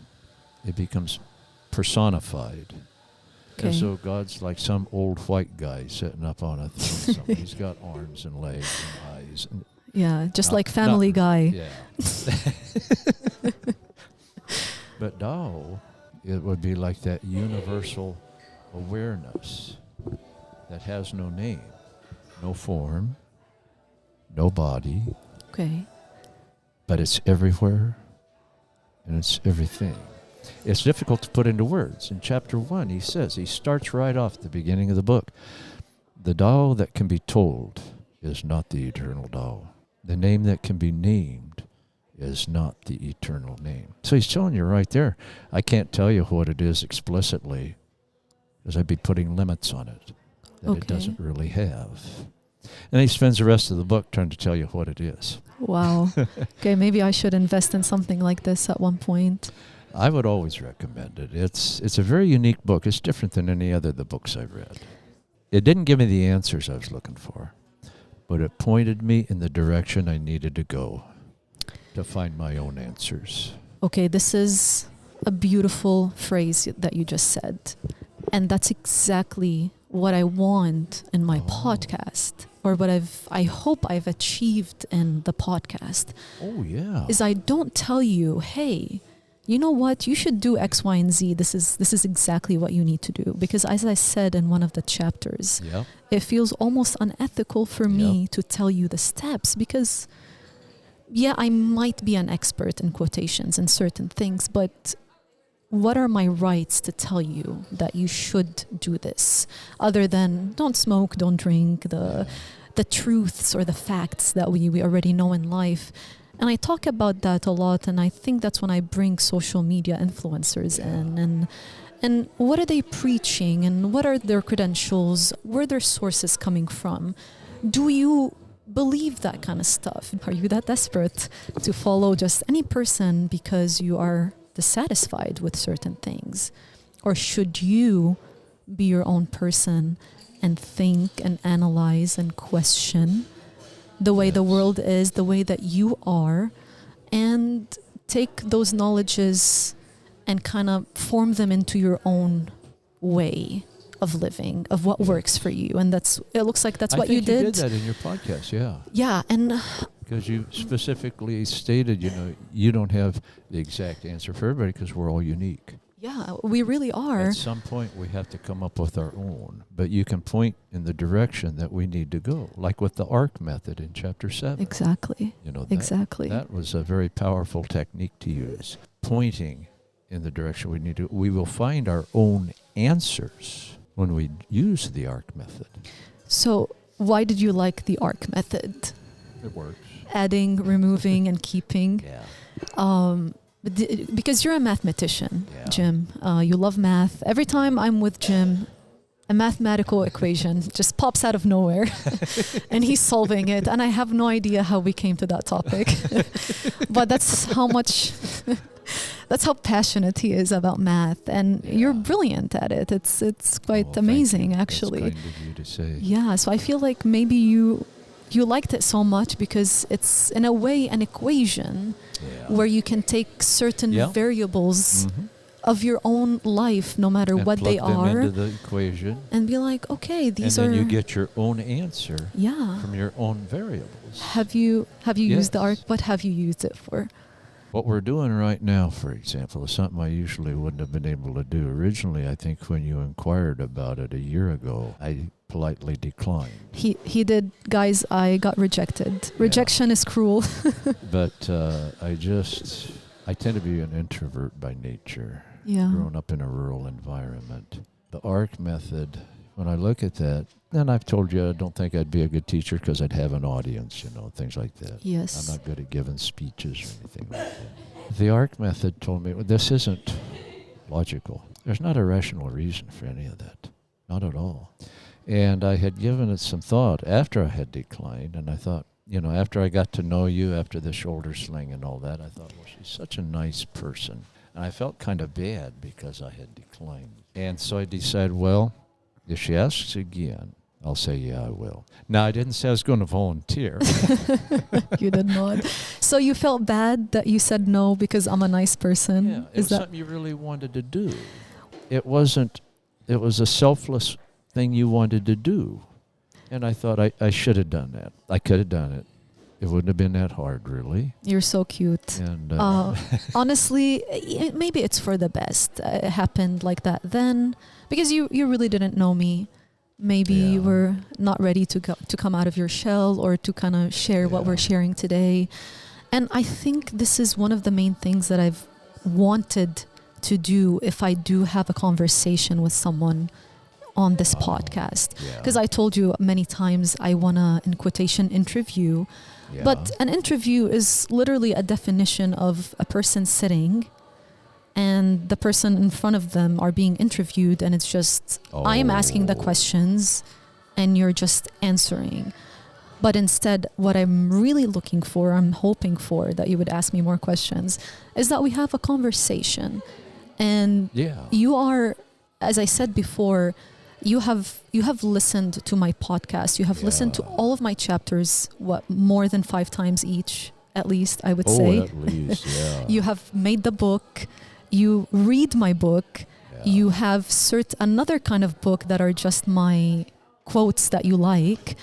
it becomes personified. Okay. And so God's like some old white guy sitting up on a throne somewhere. He's got arms and legs and eyes. And just like Family Guy. Yeah. But Tao, it would be like that universal awareness that has no name, no form, no body. Okay. But it's everywhere and it's everything. It's difficult to put into words. In chapter 1, he starts right off at the beginning of the book. The Tao that can be told is not the eternal Tao. The name that can be named is not the eternal name. So he's telling you right there, I can't tell you what it is explicitly, because I'd be putting limits on it that it doesn't really have. And he spends the rest of the book trying to tell you what it is. Wow. Okay, maybe I should invest in something like this at one point. I would always recommend it. It's a very unique book. It's different than any other of the books I've read. It didn't give me the answers I was looking for, but it pointed me in the direction I needed to go to find my own answers. Okay, this is a beautiful phrase that you just said. And that's exactly what I want in my podcast, or what I hope I've achieved in the podcast. Oh, yeah. Is I don't tell you, hey, you know what, you should do X, Y, and Z. This is exactly what you need to do. Because as I said in one of the chapters, it feels almost unethical for me to tell you the steps, because I might be an expert in quotations and certain things, but what are my rights to tell you that you should do this, other than don't smoke, don't drink, the truths or the facts that we already know in life. And I talk about that a lot, and I think that's when I bring social media influencers in, and what are they preaching, and what are their credentials, where are their sources coming from? Do you believe that kind of stuff? Are you that desperate to follow just any person because you are dissatisfied with certain things? Or should you be your own person and think and analyze and question the way the world is, the way that you are, and take those knowledges and kind of form them into your own way of living, of what works for you? And it looks like that's what you did. You did that in your podcast, yeah. Yeah, and because you specifically stated, you don't have the exact answer for everybody because we're all unique. Yeah, we really are. At some point, we have to come up with our own, but you can point in the direction that we need to go, like with the ARC method in Chapter 7. Exactly. Exactly. That was a very powerful technique to use, pointing in the direction we need to. We will find our own answers when we use the ARC method. So why did you like the ARC method? It works. Adding, removing, and keeping. Yeah. Because you're a mathematician, Jim. You love math. Every time I'm with Jim, a mathematical equation just pops out of nowhere and he's solving it. And I have no idea how we came to that topic. But that's how passionate he is about math. And you're brilliant at it. It's quite amazing, actually. That's kind of you to say. Yeah, so I feel like maybe you liked it so much because it's, in a way, an equation where you can take certain variables of your own life, no matter what they are, plug them into the equation, and be like, okay, these are. And then you get your own answer Yeah. from your own variables. Have you used the ARC? What have you used it for? What we're doing right now, for example, is something I usually wouldn't have been able to do. Originally, I think when you inquired about it a year ago, I politely declined. He did. Guys, I got rejected. Rejection is cruel. But I tend to be an introvert by nature. Yeah. Growing up in a rural environment. The ARC method, when I look at that, and I've told you I don't think I'd be a good teacher because I'd have an audience, things like that. Yes. I'm not good at giving speeches or anything like that. The ARC method told me, well, this isn't logical. There's not a rational reason for any of that. Not at all. And I had given it some thought after I had declined, and I thought, after I got to know you, after the shoulder sling and all that, I thought, well, she's such a nice person. And I felt kind of bad because I had declined. And so I decided, well, if she asks again, I'll say, yeah, I will. Now, I didn't say I was going to volunteer. You did not. So you felt bad that you said no because I'm a nice person? Yeah, it was something you really wanted to do. It was a selfless thing you wanted to do. And I thought I should have done that. I could have done it. It wouldn't have been that hard, really. You're so cute. And honestly, maybe it's for the best. It happened like that then, because you really didn't know me. Maybe you were not ready to come out of your shell or to kind of share what we're sharing today. And I think this is one of the main things that I've wanted to do if I do have a conversation with someone on this podcast. Because I told you many times I want to, in quotation, interview. But an interview is literally a definition of a person sitting and the person in front of them are being interviewed, and it's just, I am asking the questions and you're just answering. But instead, what I'm really looking for, I'm hoping for, that you would ask me more questions, is that we have a conversation. And you are, as I said before, you have listened to my podcast. You have listened to all of my chapters, more than 5 times each, at least, I would say. At least, You have made the book. You read my book. You have another kind of book that are just my quotes that you like.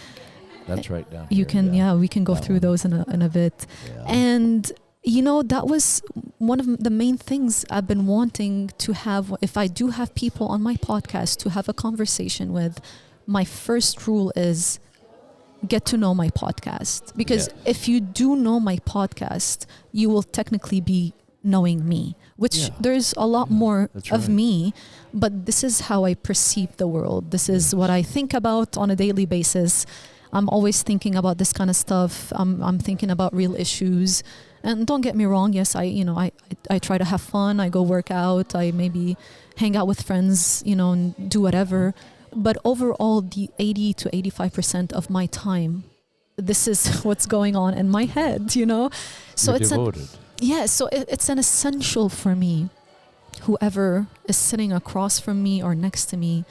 That's right down You here, can, we can go through those in a bit. And that was one of the main things I've been wanting to have. If I do have people on my podcast to have a conversation with, my first rule is get to know my podcast. Because if you do know my podcast, you will technically be knowing me, which there's a lot more of me, but this is how I perceive the world. This is what I think about on a daily basis. I'm always thinking about this kind of stuff. I'm thinking about real issues. And don't get me wrong, yes, I try to have fun. I go work out. I maybe hang out with friends, and do whatever. But overall, the 80 to 85% of my time this is what's going on in my head, So You're it's devoted. so it's an essential for me, whoever is sitting across from me or next to me,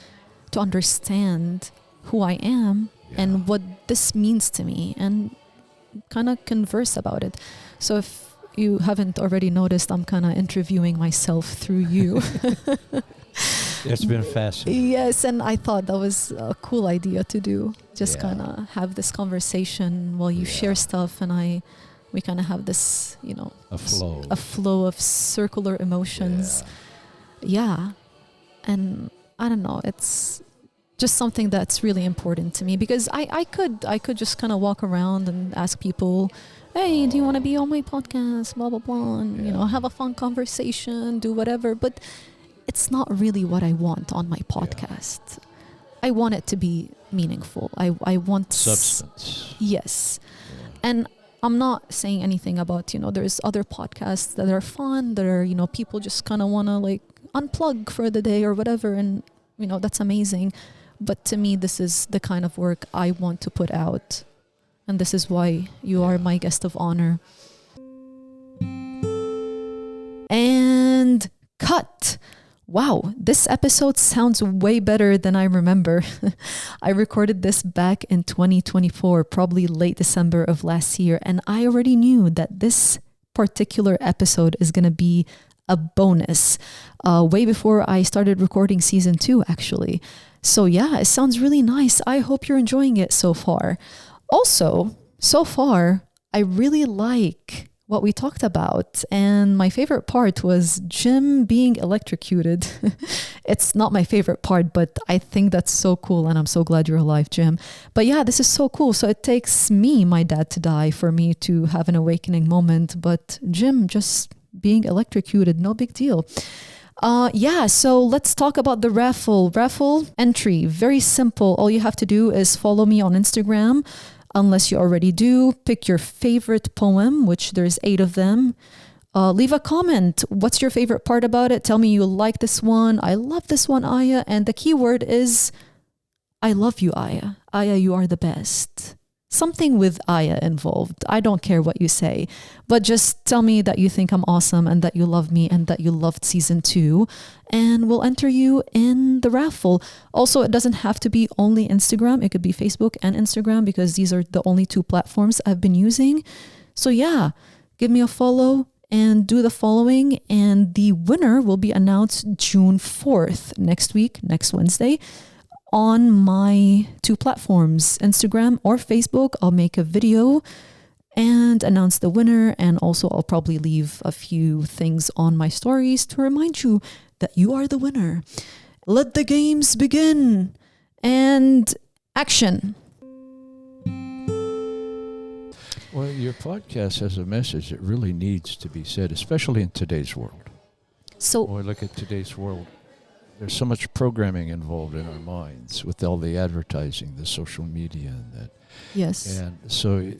to understand who I am and what this means to me, and kind of converse about it. So if you haven't already noticed, I'm kind of interviewing myself through you. It's been fascinating. Yes, and I thought that was a cool idea to do. Just Yeah. kind of have this conversation while you share stuff, and we kind of have this, A flow. a flow of circular emotions. Yeah. And I don't know, it's just something that's really important to me, because I could just kind of walk around and ask people, hey, do you want to be on my podcast, blah blah blah, and have a fun conversation, do whatever, but it's not really what I want on my podcast. I want it to be meaningful. I want Substance. Yes. And I'm not saying anything about, there's other podcasts that are fun, that are, people just kind of want to like unplug for the day or whatever. And, that's amazing. But to me, this is the kind of work I want to put out. And this is why you are my guest of honor. And cut. Wow, this episode sounds way better than I remember. I recorded this back in 2024, probably late December of last year, and I already knew that this particular episode is going to be a bonus, way before I started recording season 2, actually. So yeah, it sounds really nice. I hope you're enjoying it so far. Also, so far, I really like what we talked about, and my favorite part was Jim being electrocuted. It's not my favorite part, but I think that's so cool, and I'm so glad you're alive, Jim. But yeah, this is so cool. So it takes my dad to die for me to have an awakening moment, but Jim just being electrocuted, no big deal. So let's talk about the raffle entry. Very simple. All you have to do is follow me on Instagram. Unless you already do, pick your favorite poem, which there's 8 of them. Leave a comment. What's your favorite part about it? Tell me you like this one. I love this one, Aya. And the keyword is, I love you, Aya. Aya, you are the best. Something with Aya involved. I don't care what you say, but just tell me that you think I'm awesome and that you love me and that you loved season 2, and we'll enter you in the raffle. Also, it doesn't have to be only Instagram. It could be Facebook and Instagram, because these are the only 2 platforms I've been using. So yeah, give me a follow and do the following, and the winner will be announced June 4th, next week, next Wednesday, on my 2 platforms, Instagram or Facebook. I'll make a video and announce the winner, and also I'll probably leave a few things on my stories to remind you that you are the winner. Let the games begin, and action. Well, your podcast has a message that really needs to be said, especially in today's world. So, Boy, look at today's world. There's so much programming involved in our minds with all the advertising, the social media, and that. yes. And so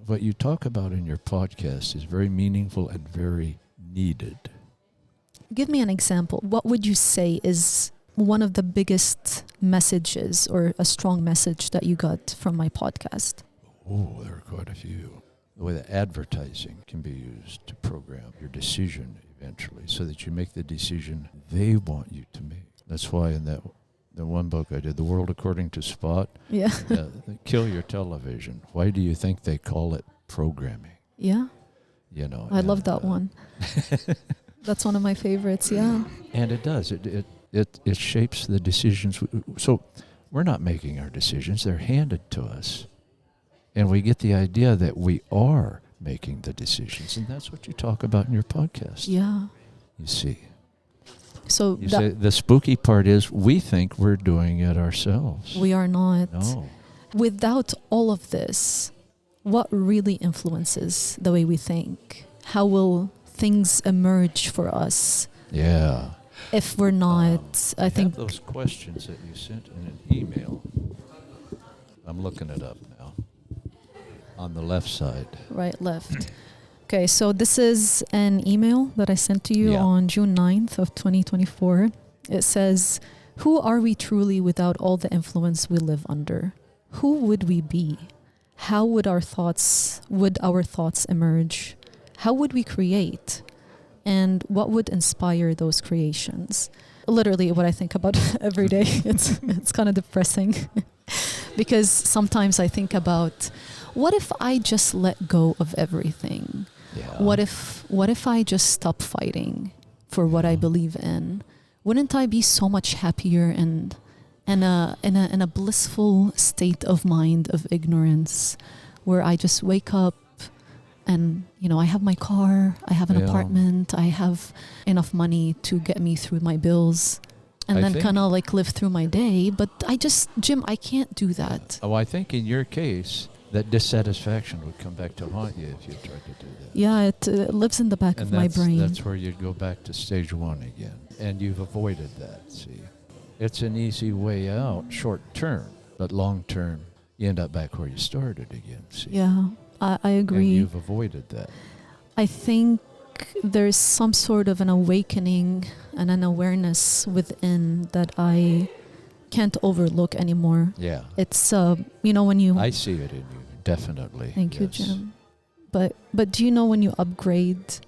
what you talk about in your podcast is very meaningful and very needed. Give me an example. What would you say is one of the biggest messages, or a strong message, that you got from my podcast? Oh, there are quite a few. The way that advertising can be used to program your decision eventually, so that you make the decision they want you to make. That's why in the one book I did, The World According to Spot, Yeah. Kill Your Television. Why do you think they call it programming? Yeah. I love that one. That's one of my favorites. Yeah. And it does. It shapes the decisions. So we're not making our decisions. They're handed to us. And we get the idea that we are making the decisions. And that's what you talk about in your podcast. Yeah. You see. So You say the spooky part is we think we're doing it ourselves. we are not. No. Without all of this, what really influences the way we think? How will things emerge for us Yeah. if we're not? I think those questions that you sent in an email. I'm looking it up now. On the left side. right, left. Okay, so this is an email that I sent to you Yeah. on June 9th of 2024. It says, who are we truly without all the influence we live under? Who would we be? how would our thoughts emerge? How would we create? And what would inspire those creations? Literally what I think about every day. It's kind of depressing because sometimes I think about, what if I just let go of everything? Yeah. What if I just stop fighting for what I believe in? Wouldn't I be so much happier and in a blissful state of mind of ignorance, where I just wake up and, you know, I have my car, I have an apartment, I have enough money to get me through my bills, and then kind of like live through my day. But Jim, I can't do that. Oh, I think in your case, that dissatisfaction would come back to haunt you if you tried to do that. Yeah, it lives in the back of my brain. That's where you'd go back to stage one again. And you've avoided that, see. It's an easy way out, short term, but long term, you end up back where you started again, see. Yeah, I agree. And you've avoided that. I think there's some sort of an awakening and an awareness within that I can't overlook anymore. Yeah. It's, you know, when you... I see it in you, definitely. Thank you, Jim. But do you know when you upgrade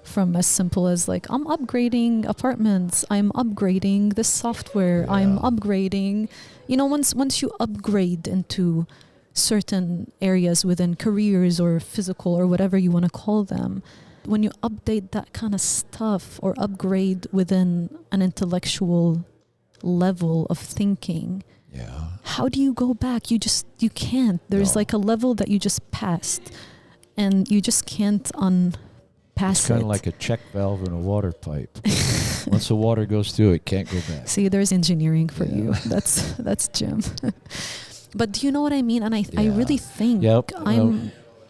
from as simple as like, I'm upgrading apartments, I'm upgrading this software, I'm upgrading, you know, once you upgrade into certain areas within careers or physical or whatever you want to call them, when you update that kind of stuff or upgrade within an intellectual level of thinking, how do you go back? You can't. There's like a level that you just passed and you just can't unpass it. It's kind of like a check valve in a water pipe. Once the water goes through, it can't go back. See, there's engineering for you. That's Jim. But do you know what I mean? And I really think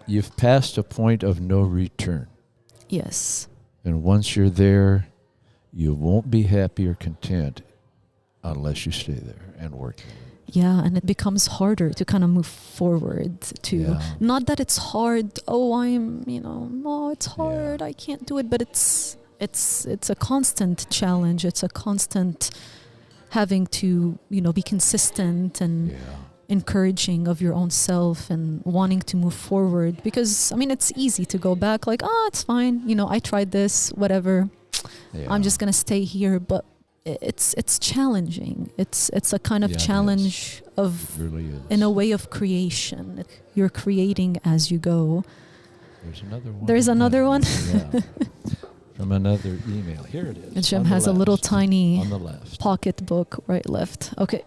you've passed a point of no return. Yes. And once you're there, you won't be happy or content unless you stay there and work. Yeah, and it becomes harder to kind of move forward to, not that it's hard, it's hard, I can't do it, but it's a constant challenge. It's a constant having to, be consistent and encouraging of your own self and wanting to move forward, because it's easy to go back like, it's fine, I tried this, whatever, I'm just gonna stay here. But it's challenging. It's a kind of challenge of, really is, in a way of creation. You're creating as you go. There's another one. Yeah. From another email. Here it is. And Jim has a little tiny pocket book right left. Okay.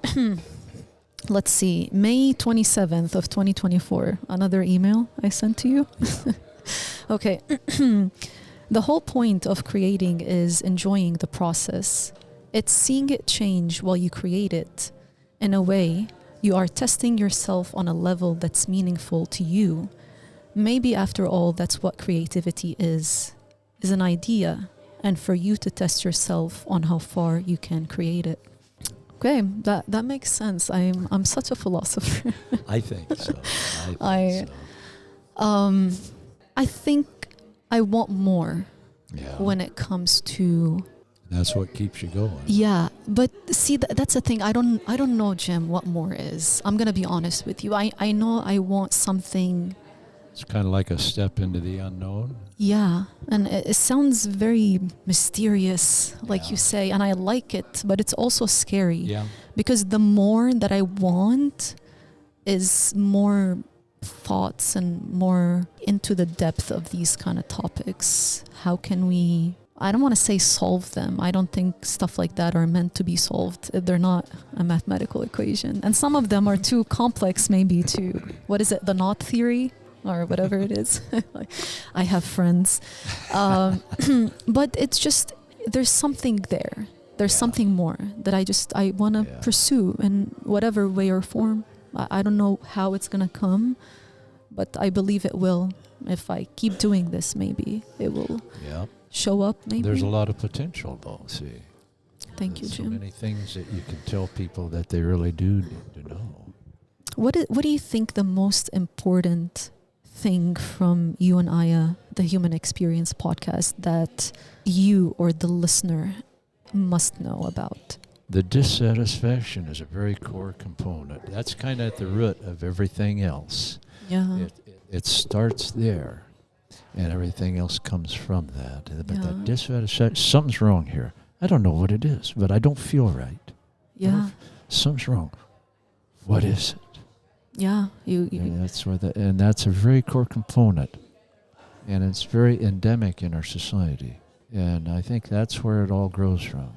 Let's see. May 27th of 2024. Another email I sent to you. Okay. The whole point of creating is enjoying the process. It's seeing it change while you create it. In a way, you are testing yourself on a level that's meaningful to you. Maybe after all, that's what creativity is an idea, and for you to test yourself on how far you can create it. Okay, that makes sense. I'm such a philosopher. I think so. I think I want more when it comes to... That's what keeps you going. Yeah, but see, that's the thing. I don't know, Jim, what more is. I'm going to be honest with you. I know I want something... It's kind of like a step into the unknown. Yeah, and it sounds very mysterious, like you say, and I like it, but it's also scary. Yeah. Because the more that I want is more thoughts and more into the depth of these kind of topics. How can we... I don't want to say solve them. I don't think stuff like that are meant to be solved. They're not a mathematical equation. And some of them are too complex maybe to... What is it? The knot theory? Or whatever it is. I have friends. But it's just, there's something there. There's something more that I want to pursue in whatever way or form. I don't know how it's going to come, but I believe it will. If I keep doing this, maybe it will show up. Maybe. There's a lot of potential though, see. Thank you, Jim. So many things that you can tell people that they really do need to know. What do you think the most important thing from you and Aya, the Human Experience podcast, that you or the listener must know about? The dissatisfaction is a very core component. That's kind of at the root of everything else. Yeah. It starts there, and everything else comes from that. But that dissatisfaction, something's wrong here. I don't know what it is, but I don't feel right. Yeah. Something's wrong. What is it? Yeah. And that's where and that's a very core component, and it's very endemic in our society. And I think that's where it all grows from.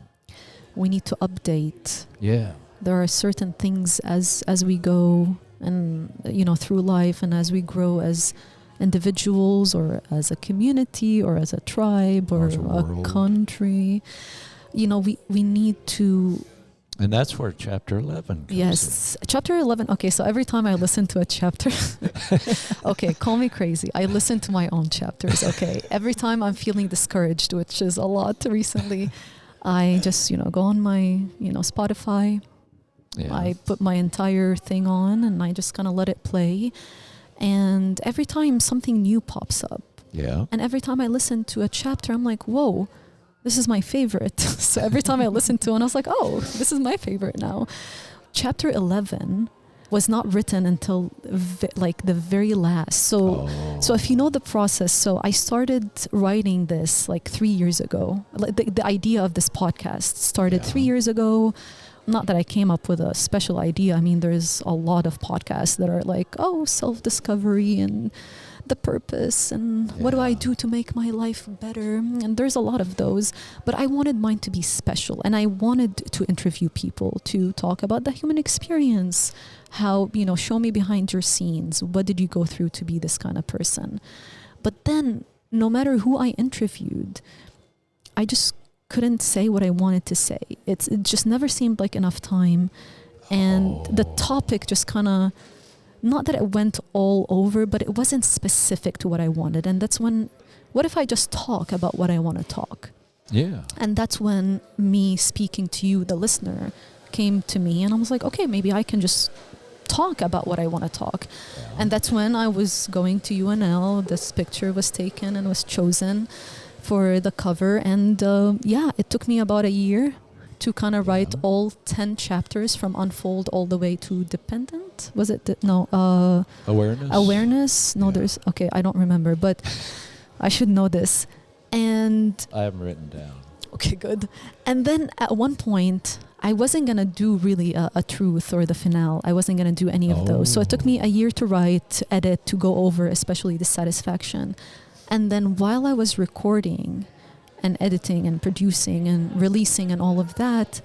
We need to update. Yeah. There are certain things as we go and through life, and as we grow as individuals or as a community or as a tribe or a country, we need to. And that's where chapter 11 comes Yes, chapter 11. Okay, so every time I listen to a chapter, okay, call me crazy. I listen to my own chapters, okay? Every time I'm feeling discouraged, which is a lot recently, I just, go on my, Spotify. Yeah. I put my entire thing on and I just kind of let it play. And every time something new pops up. Yeah. And every time I listen to a chapter, I'm like, whoa, this is my favorite. So every time I listen to it, I was like, oh, this is my favorite now. Chapter 11 was not written until the very last. So if you know the process, so I started writing this 3 years ago. The idea of this podcast started 3 years ago. Not that I came up with a special idea. I mean, there's a lot of podcasts that are self-discovery and the purpose and what do I do to make my life better. And there's a lot of those. But I wanted mine to be special. And I wanted to interview people to talk about the human experience. How, show me behind your scenes. What did you go through to be this kind of person? But then, no matter who I interviewed, I just couldn't say what I wanted to say. It just never seemed like enough time. And the topic just kind of, not that it went all over, but it wasn't specific to what I wanted. And that's when, what if I just talk about what I want to talk? Yeah. And that's when me speaking to you, the listener, came to me. And I was like, okay, maybe I can just talk about what I want to talk. Yeah. And that's when I was going to UNL. This picture was taken and was chosen for the cover. And it took me about a year to kind of write all 10 chapters from Unfold all the way to Dependent. Was it? Awareness? Awareness? No, there's... Okay, I don't remember, but I should know this. And... I haven't written down. Okay, good. And then at one point, I wasn't going to do really a truth or the finale. I wasn't going to do any of those. So it took me a year to write, to edit, to go over, especially dissatisfaction. And then while I was recording and editing and producing and releasing and all of that,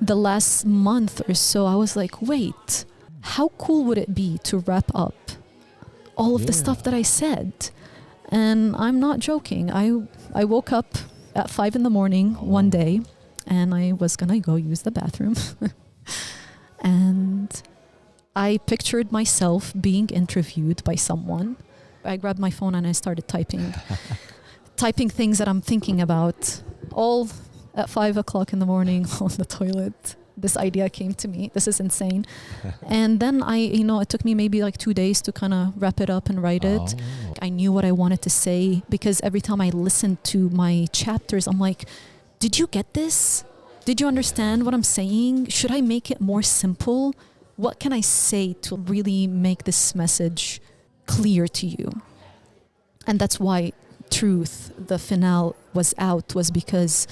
the last month or so, I was like, wait, how cool would it be to wrap up all of the stuff that I said? And I'm not joking. I woke up at 5 a.m. one day, and I was going to go use the bathroom. And I pictured myself being interviewed by someone. I grabbed my phone and I started typing things that I'm thinking about, all at 5 o'clock in the morning on the toilet. This idea came to me. This is insane. And then it took me maybe 2 days to kind of wrap it up and write it. I knew what I wanted to say because every time I listened to my chapters, I'm like, did you get this? Did you understand what I'm saying? Should I make it more simple? What can I say to really make this message clear to you? And that's why Truth, the finale, was because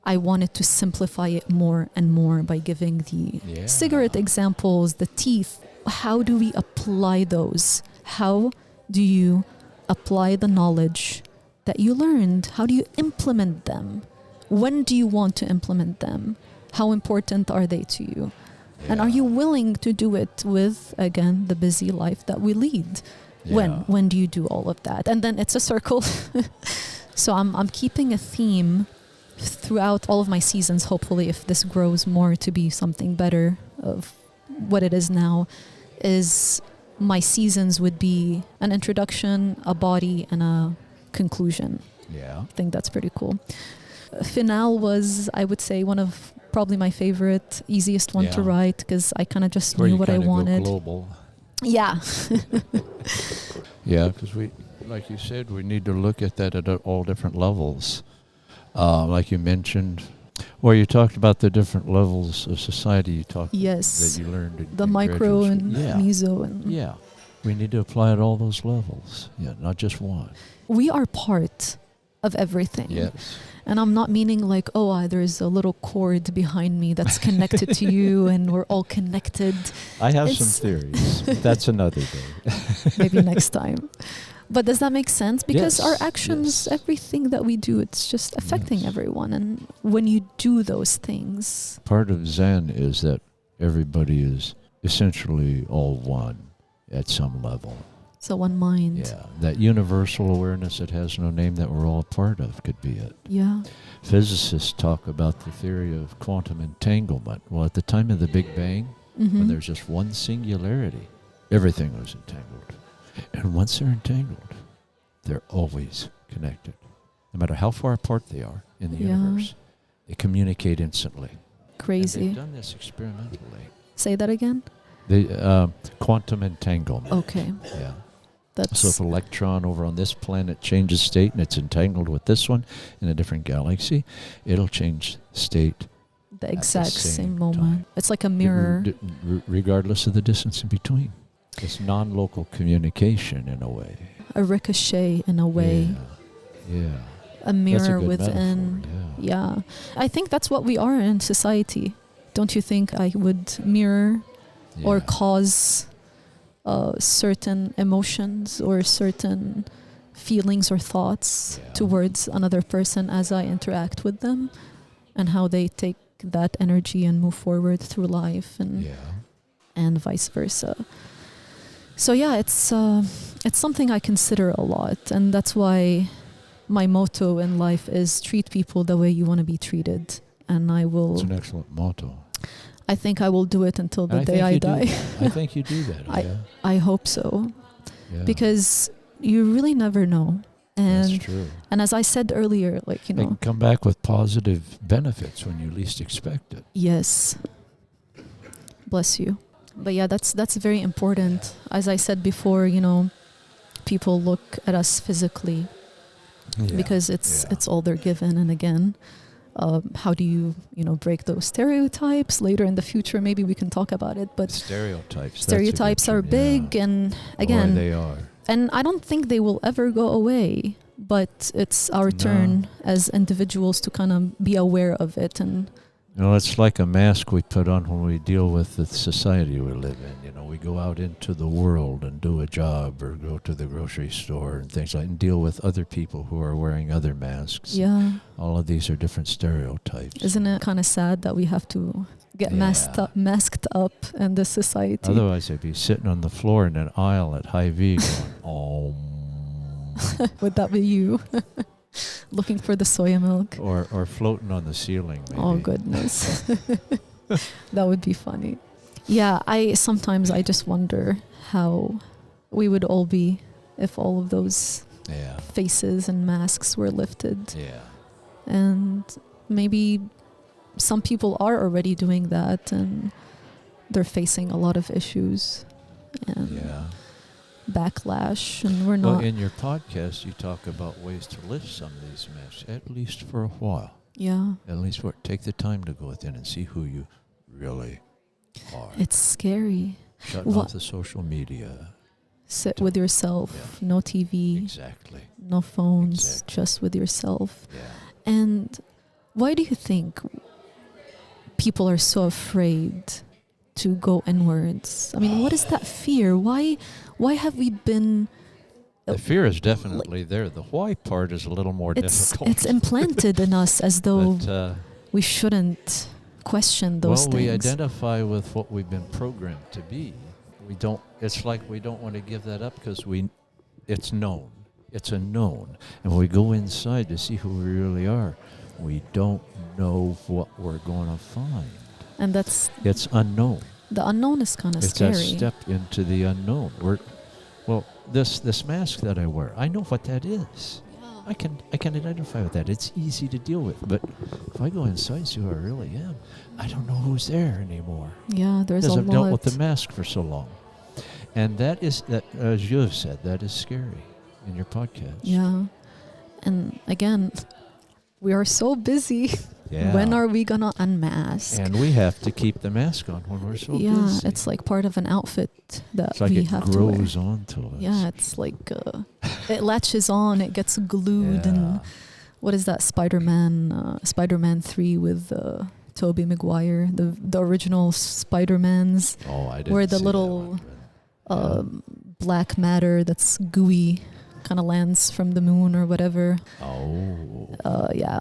I wanted to simplify it more and more by giving the cigarette examples, the teeth. How do we apply those? How do you apply the knowledge that you learned? How do you implement them? When do you want to implement them? How important are they to you? And are you willing to do it with, again, the busy life that we lead? When do you do all of that? And then it's a circle. So I'm keeping a theme throughout all of my seasons, hopefully, if this grows more to be something better of what it is now, is my seasons would be an introduction, a body, and a conclusion. Yeah. I think that's pretty cool. Finale was, I would say, one of probably my favorite, easiest one to write, because I kind of just knew what I wanted. Go global. Yeah. Yeah, because we, like you said, we need to look at that at all different levels. Like you mentioned, or you talked about the different levels of society you talked that you learned. The micro and meso. And We need to apply at all those levels. Yeah, not just one. We are part of everything. Yes. And I'm not meaning like, there's a little cord behind me that's connected to you and we're all connected. I have some theories. That's another day. Maybe next time. But does that make sense? Because Yes, our actions, everything that we do, it's just affecting everyone. And when you do those things... Part of Zen is that everybody is essentially all one at some level. So one mind. Yeah, that universal awareness that has no name that we're all a part of could be it. Yeah. Physicists talk about the theory of quantum entanglement. Well, at the time of the Big Bang, when there's just one singularity, everything was entangled. And once they're entangled, they're always connected. No matter how far apart they are in the universe, they communicate instantly. Crazy. And they've done this experimentally. Say that again? Quantum entanglement. Okay. Yeah. That's So if an electron over on this planet changes state and it's entangled with this one in a different galaxy, it'll change state the exact same moment. time. It's like a mirror. Regardless of the distance in between. It's non-local communication in a way. A ricochet in a way. Yeah. A mirror That's a good within. metaphor, Yeah. I think that's what we are in society. Don't you think I would mirror or cause certain emotions or certain feelings or thoughts towards another person as I interact with them, and how they take that energy and move forward through life, and vice versa. So it's something I consider a lot, and that's why my motto in life is treat people the way you want to be treated. And I will... It's an excellent motto. I think I will do it until the day I die. I think you do that. I hope so. Yeah. Because you really never know. And, that's true. And as I said earlier, They can come back with positive benefits when you least expect it. Yes. Bless you. But yeah, that's very important. As I said before, people look at us physically because it's all they're given. And again, how do you break those stereotypes? Later in the future, maybe we can talk about it. But stereotypes are big, and again, they are. And I don't think they will ever go away. But it's our turn as individuals to kind of be aware of it. And it's like a mask we put on when we deal with the society we live in. We go out into the world and do a job or go to the grocery store and things like that, and deal with other people who are wearing other masks. Yeah. All of these are different stereotypes. Isn't it kind of sad that we have to get masked up in this society? Otherwise, I'd be sitting on the floor in an aisle at Hy-Vee going, Would that be you? Looking for the soya milk? Or floating on the ceiling, maybe. Oh, goodness. That would be funny. Yeah, sometimes I just wonder how we would all be if all of those faces and masks were lifted. Yeah. And maybe some people are already doing that, and they're facing a lot of issues and backlash, and we're not... Well, in your podcast, you talk about ways to lift some of these masks, at least for a while. Yeah. At least take the time to go within and see who you really are. It's scary. Shutting off the social media. Sit with yourself. No TV. Exactly. No phones. Just with yourself. Yeah. And why do you think people are so afraid to go inwards? I mean, what is that fear? Why have we been... The fear is definitely there. The why part is a little more difficult. It's implanted in us as though we shouldn't question those things. Well, we identify with what we've been programmed to be. It's like we don't want to give that up because it's known. It's a known. And when we go inside to see who we really are, we don't know what we're going to find. And it's unknown. The unknown is kind of scary. It's that step into the unknown. This mask that I wear, I know what that is. I can identify with that. It's easy to deal with. But if I go inside and see who I really am, I don't know who's there anymore. Yeah, there's a lot. Because I've dealt with the mask for so long. And that, as you have said, that is scary in your podcast. Yeah. And again, we are so busy Yeah. When are we gonna unmask? And we have to keep the mask on when we're so Yeah, busy. it's like part of an outfit that It's like we it have to wear. grows onto us. Yeah, it's like it latches on, it gets glued, and what is that Spider-Man 3 with Tobey Maguire, the original Spider-Mans, Oh, I didn't where the see little that one, black matter that's gooey kind of lands from the moon or whatever. Yeah.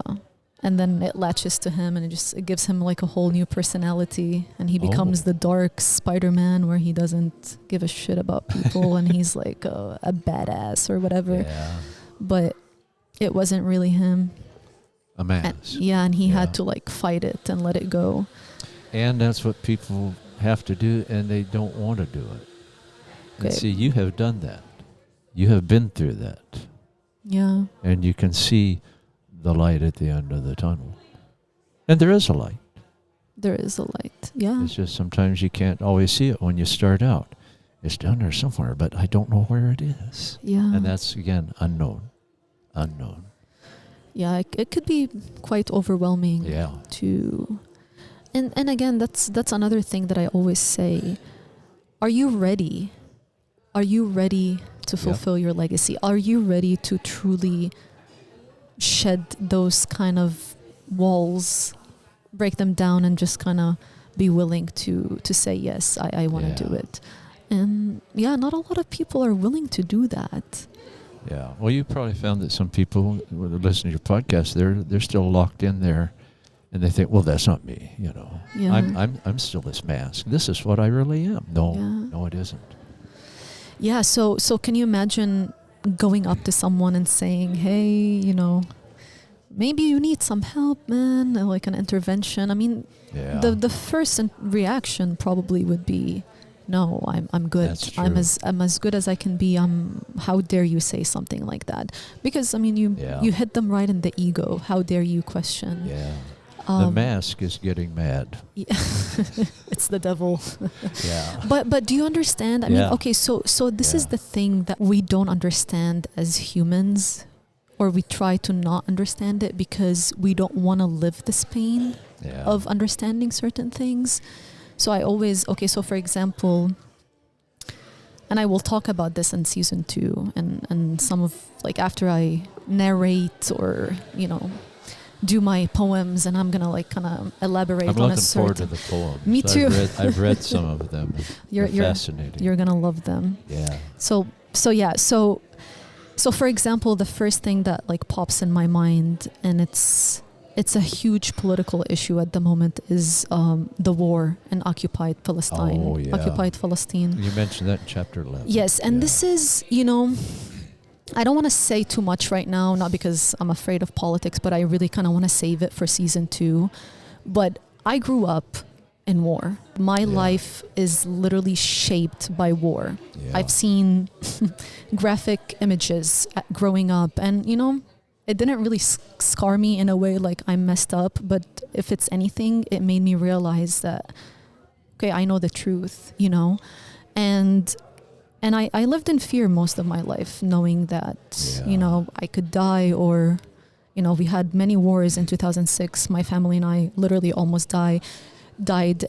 And then it latches to him, and it gives him like a whole new personality, and he becomes the dark Spider-Man where he doesn't give a shit about people and he's like a badass or whatever. Yeah. But it wasn't really him. A mask. And he had to like fight it and let it go. And that's what people have to do, and they don't want to do it. Okay. And see, you have done that. You have been through that. Yeah. And you can see the light at the end of the tunnel. And there is a light. There is a light. Yeah. It's just sometimes you can't always see it when you start out. It's down there somewhere, but I don't know where it is. Yeah. And that's, again, unknown. Unknown. Yeah, it could be quite overwhelming. Yeah. And again, that's another thing that I always say. Are you ready? Are you ready to fulfill your legacy? Are you ready to truly shed those kind of walls, break them down, and just kind of be willing to say, yes, I want to do it? And not a lot of people are willing to do that. Yeah. Well, you probably found that some people who listen to your podcast, they're still locked in there, and they think, well, that's not me, you know. Yeah. I'm still this mask. This is what I really am. No, it isn't. Yeah. So can you imagine going up to someone and saying, hey, you know, maybe you need some help, man, like an intervention? I mean, the first reaction probably would be, no, I'm good. That's true. I'm as good as I can be. How dare you say something like that? Because I mean, you hit them right in the ego. How dare you question? Yeah. The mask is getting mad. Yeah. It's the devil. Yeah. But do you understand? I mean, okay, so this is the thing that we don't understand as humans, or we try to not understand it because we don't want to live this pain of understanding certain things. So I always, so for example, and I will talk about this in season 2 and some of, like, after I narrate or, you know, do my poems, and I'm going to like kind of elaborate on a certain... I'm looking forward to the poems. Me too. I've read some of them. They're fascinating. You're going to love them. Yeah. So for example, the first thing that like pops in my mind, and it's a huge political issue at the moment, is the war in occupied Palestine. Oh, yeah. Occupied Palestine. You mentioned that in chapter 11. Yes, and this is, you know, I don't want to say too much right now, not because I'm afraid of politics, but I really kind of want to save it for season 2. But I grew up in war. My life is literally shaped by war. Yeah. I've seen graphic images growing up, and, you know, it didn't really scar me in a way like I'm messed up, but if it's anything, it made me realize that, okay, I know the truth, you know? And I lived in fear most of my life, knowing that, you know, I could die, or, you know, we had many wars in 2006. My family and I literally almost died.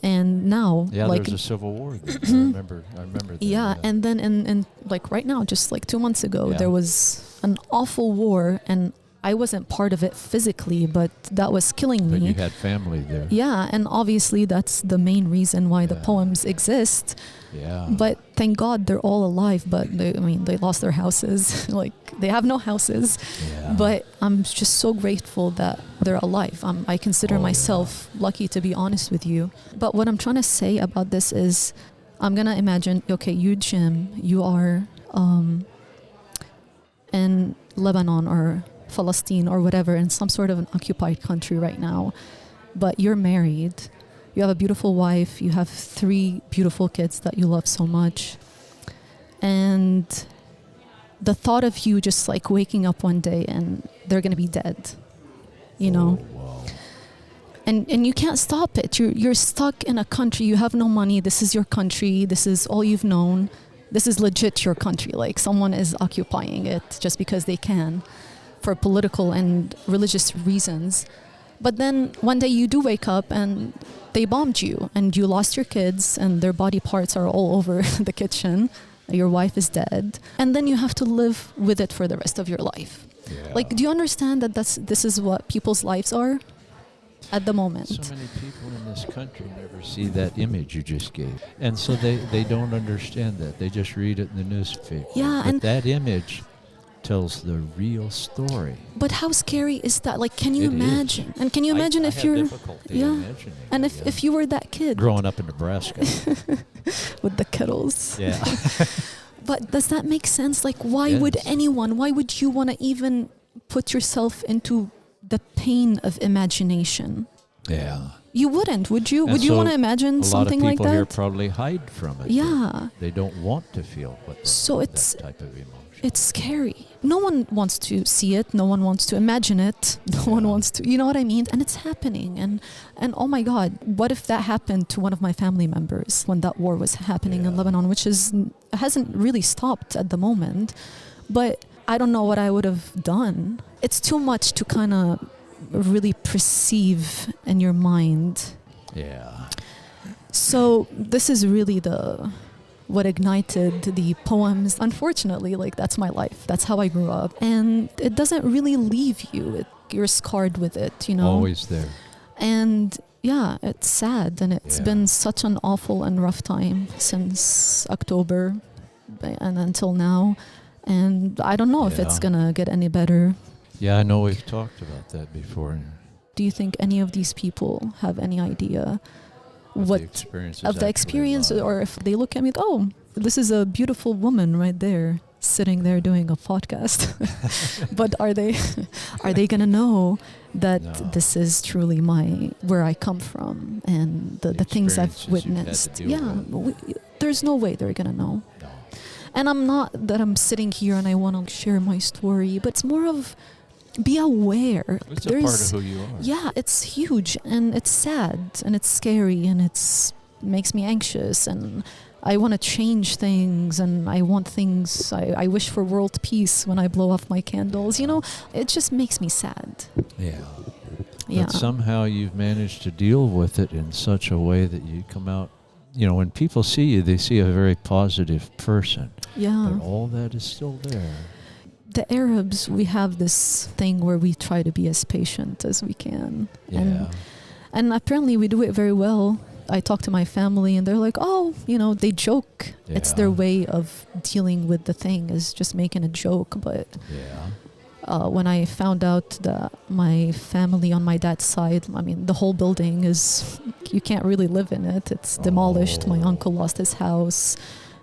And now, like, there's a civil war there. I remember that. Yeah, and then in like right now, just like 2 months ago, there was an awful war, and I wasn't part of it physically, but that was killing me. But you had family there. Yeah, and obviously that's the main reason why the poems exist. Yeah. But thank God they're all alive, but they lost their houses. Like, they have no houses. Yeah. But I'm just so grateful that they're alive. I consider myself lucky, to be honest with you. But what I'm trying to say about this is, I'm going to imagine, okay, you, Jim, you are in Lebanon or Palestine or whatever, in some sort of an occupied country right now, but you're married, you have a beautiful wife, you have 3 beautiful kids that you love so much, and the thought of you just like waking up one day and they're going to be dead, you know. Wow. And you can't stop it. You're stuck in a country, you have no money, this is your country, this is all you've known, this is legit your country, like someone is occupying it just because they can, for political and religious reasons. But then one day you do wake up and they bombed you and you lost your kids and their body parts are all over the kitchen. Your wife is dead. And then you have to live with it for the rest of your life. Yeah. Like, do you understand that this is what people's lives are at the moment? So many people in this country never see that image you just gave. And so they don't understand that. They just read it in the newspaper. Yeah, but and that image tells the real story. But how scary is that? Like, can you It imagine? is. And can you imagine I if have you're difficulty imagining and it, if you were that kid growing up in Nebraska. with the kettles? Yeah. But does that make sense? Like, why would you want to even put yourself into the pain of imagination? Yeah. You wouldn't, would you? And Would you so want to imagine something like A lot of people here that? probably hide from it. Yeah. They don't want to feel that type of emotion. It's scary. No one wants to see it. No one wants to imagine it. No one wants to, you know what I mean? And it's happening. And oh my God, what if that happened to one of my family members when that war was happening in Lebanon, which hasn't really stopped at the moment. But I don't know what I would have done. It's too much to kind of really perceive in your mind. Yeah. So this is really what ignited the poems. Unfortunately, like, that's my life. That's how I grew up. And it doesn't really leave you. You're scarred with it, you know? Always there. And yeah, it's sad. And it's been such an awful and rough time since October and until now. And I don't know if it's going to get any better. Yeah, I know we've talked about that before. Do you think any of these people have any idea what the experience, or if they look at me, oh, this is a beautiful woman right there sitting there doing a podcast? But are they gonna know that this is truly where I come from and the things I've witnessed? Yeah, there's no way they're gonna know. No. And I'm not that I'm sitting here and I want to share my story, but it's more of be aware. It's a part of who you are. Yeah, it's huge and it's sad and it's scary and makes me anxious and I want to change things and I want things. I wish for world peace when I blow off my candles. You know, it just makes me sad. Yeah. Yeah. But somehow you've managed to deal with it in such a way that you come out. You know, when people see you, they see a very positive person. Yeah. But all that is still there. The Arabs, we have this thing where we try to be as patient as we can. Yeah. And apparently we do it very well. I talk to my family and they're like, oh, you know, they joke. Yeah. It's their way of dealing with the thing, is just making a joke. But when I found out that my family on my dad's side, I mean, the whole building you can't really live in it. It's demolished. My uncle lost his house.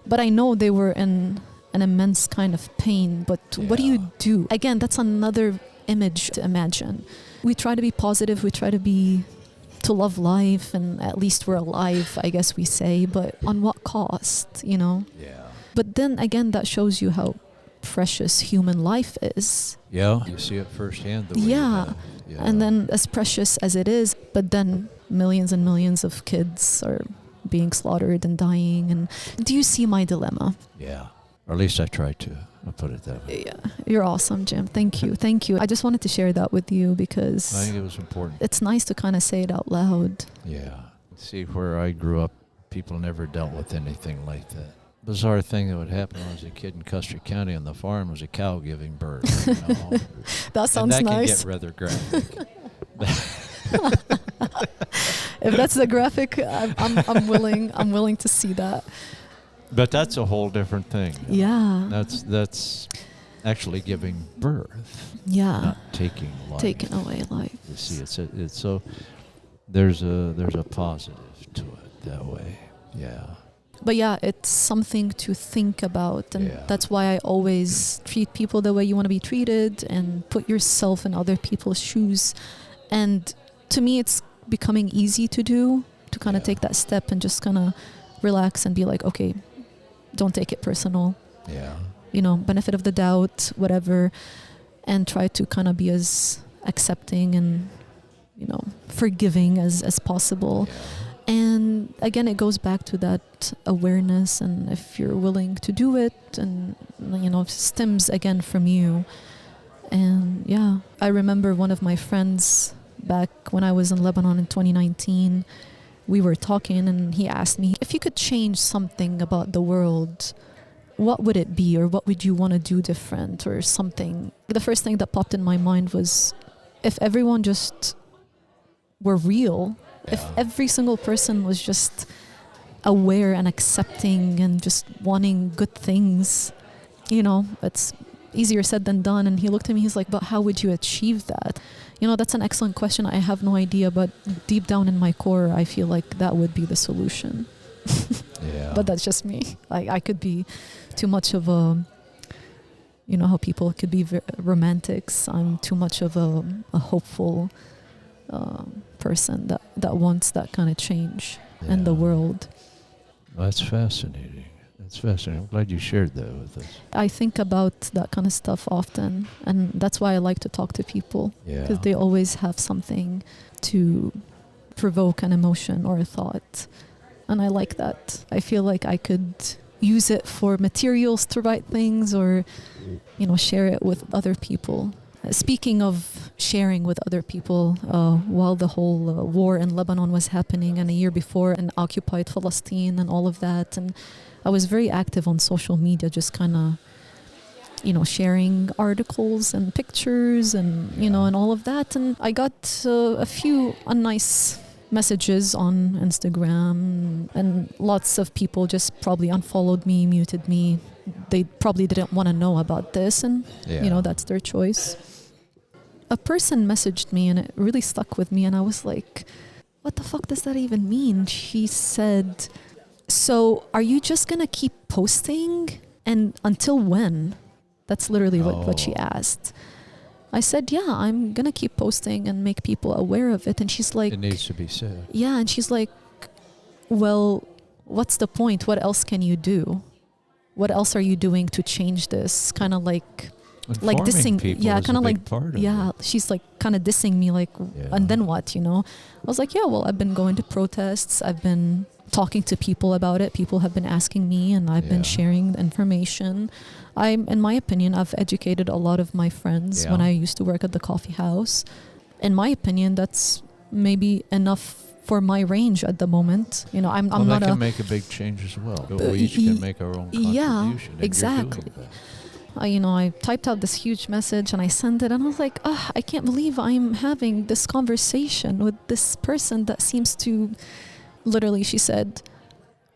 But I know they were in an immense kind of pain. But what do you do? Again, that's another image to imagine. We try to be positive. We try to love life, and at least we're alive, I guess we say. But on what cost, you know? Yeah. But then again, that shows you how precious human life is. Yeah, you see it firsthand. Yeah. And then as precious as it is, but then millions and millions of kids are being slaughtered and dying. And do you see my dilemma? Yeah. Or at least I try to. I'll put it that way. Yeah. You're awesome, Jim. Thank you. Thank you. I just wanted to share that with you because I think it was important. It's nice to kind of say it out loud. Yeah. See, where I grew up, people never dealt with anything like that. Bizarre thing that would happen when I was a kid in Custer County on the farm was a cow giving birth. You know? That sounds and that nice. Can get rather graphic. If that's the graphic, I'm willing to see that. But that's a whole different thing. Yeah. That's actually giving birth. Yeah. Not taking life. Taking away life. You see, it's so there's a positive to it that way. Yeah. But yeah, it's something to think about, and that's why I always treat people the way you want to be treated and put yourself in other people's shoes. And to me, it's becoming easy to do, to kind of take that step and just kind of relax and be like, okay, don't take it personal. Yeah. You know, benefit of the doubt, whatever, and try to kind of be as accepting and, you know, forgiving as possible. Yeah. And again, it goes back to that awareness, and if you're willing to do it, and, you know, it stems again from you. And yeah, I remember one of my friends back when I was in Lebanon in 2019. We were talking and he asked me, if you could change something about the world, what would it be, or what would you want to do different or something? The first thing that popped in my mind was, if everyone just were real, if every single person was just aware and accepting and just wanting good things, you know, it's easier said than done. And he looked at me, he's like, but how would you achieve that? You know, that's an excellent question. I have no idea, but deep down in my core, I feel like that would be the solution. Yeah. But that's just me. I could be too much of a, you know how people could be romantics. I'm too much of a hopeful person that wants that kind of change in the world. Well, that's fascinating. That's fascinating. I'm glad you shared that with us. I think about that kind of stuff often, and that's why I like to talk to people, because they always have something to provoke an emotion or a thought. And I like that. I feel like I could use it for materials to write things, or, you know, share it with other people. Speaking of sharing with other people, while the whole war in Lebanon was happening, and a year before in occupied Palestine and all of that, and I was very active on social media, just kind of, you know, sharing articles and pictures and, you know, and all of that. And I got a few unnice messages on Instagram, and lots of people just probably unfollowed me, muted me. They probably didn't want to know about this, and, you know, that's their choice. A person messaged me, and it really stuck with me, and I was like, what the fuck does that even mean? She said, so are you just going to keep posting? And until when? That's literally what she asked. I said, yeah, I'm going to keep posting and make people aware of it. And she's like... It needs to be said. Yeah, and she's like, well, what's the point? What else can you do? What else are you doing to change this? Kind of like dissing. Yeah, kind of like, she's like kind of dissing me, like, and then what, you know? I was like, yeah, well, I've been going to protests. I've been talking to people about it. People have been asking me, and I've been sharing the information. In my opinion, I've educated a lot of my friends when I used to work at the coffee house. In my opinion, that's maybe enough for my range at the moment. You know, I'm not. That can make a big change as well. But we each can make our own contribution. Yeah, exactly. I typed out this huge message and I sent it, and I was like, I can't believe I'm having this conversation with this person that seems to, literally, she said,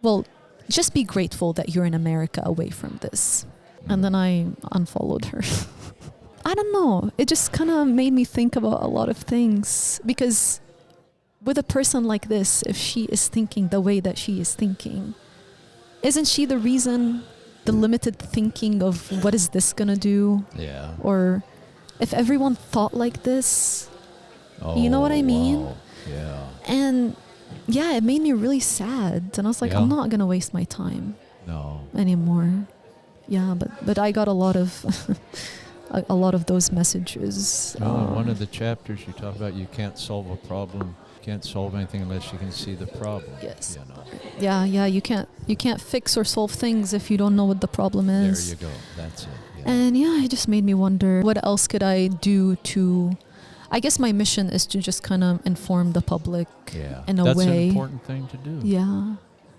well, just be grateful that you're in America away from this. And then I unfollowed her. I don't know. It just kind of made me think about a lot of things, because with a person like this, if she is thinking the way that she is thinking, isn't she the reason, the limited thinking of what is this going to do? Yeah. Or if everyone thought like this, you know what I mean? Wow. Yeah. And yeah, it made me really sad. And I was like, I'm not going to waste my time anymore. Yeah, but I got a lot of a lot of those messages. In one of the chapters you talk about you can't solve a problem, you can't solve anything unless you can see the problem. Yes. You know. Yeah, you can't fix or solve things if you don't know what the problem is. There you go. That's it. Yeah. And it just made me wonder, what else could I do to... I guess my mission is to just kind of inform the public in a way. That's an important thing to do. Yeah.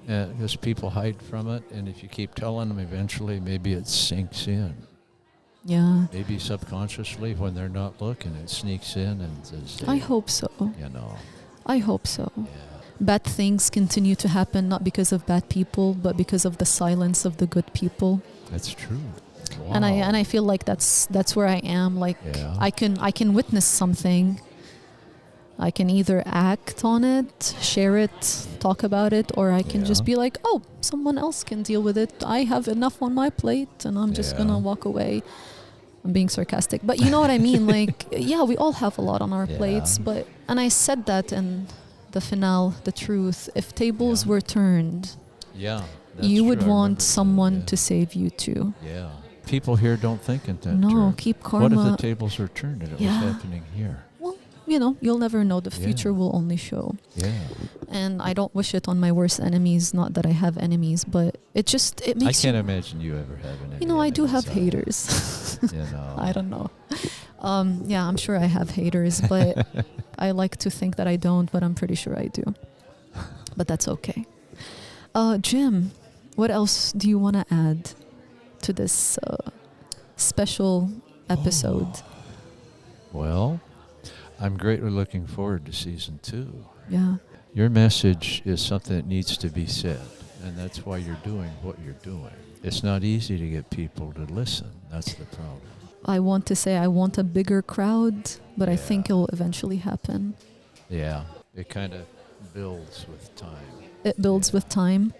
Because people hide from it, and if you keep telling them, eventually maybe it sinks in. Yeah. Maybe subconsciously, when they're not looking, it sneaks in and says, I hope so. You know. I hope so. Yeah. Bad things continue to happen, not because of bad people, but because of the silence of the good people. That's true. Wow. And I feel like that's where I am. Like I can witness something. I can either act on it, share it, talk about it, or I can just be like, oh, someone else can deal with it. I have enough on my plate, and I'm just going to walk away. I'm being sarcastic. But you know what I mean? Like, we all have a lot on our plates. And I said that in the finale, the truth. If tables were turned, you would want someone to save you too. Yeah. People here don't think in that No, terms. keep karma. What if the tables are turned and it was happening here? Well, you'll never know. The future will only show. Yeah. And I don't wish it on my worst enemies. Not that I have enemies, but it makes I can't imagine you ever have an enemy. I do have haters. I don't know. I'm sure I have haters, but I like to think that I don't, but I'm pretty sure I do. But that's okay. Jim, what else do you want to add to this special episode? Well, I'm greatly looking forward to season 2. Yeah. Your message is something that needs to be said, and that's why you're doing what you're doing. It's not easy to get people to listen. That's the problem. I want to say I want a bigger crowd, but I think it'll eventually happen. Yeah, it kind of builds with time. It builds with time.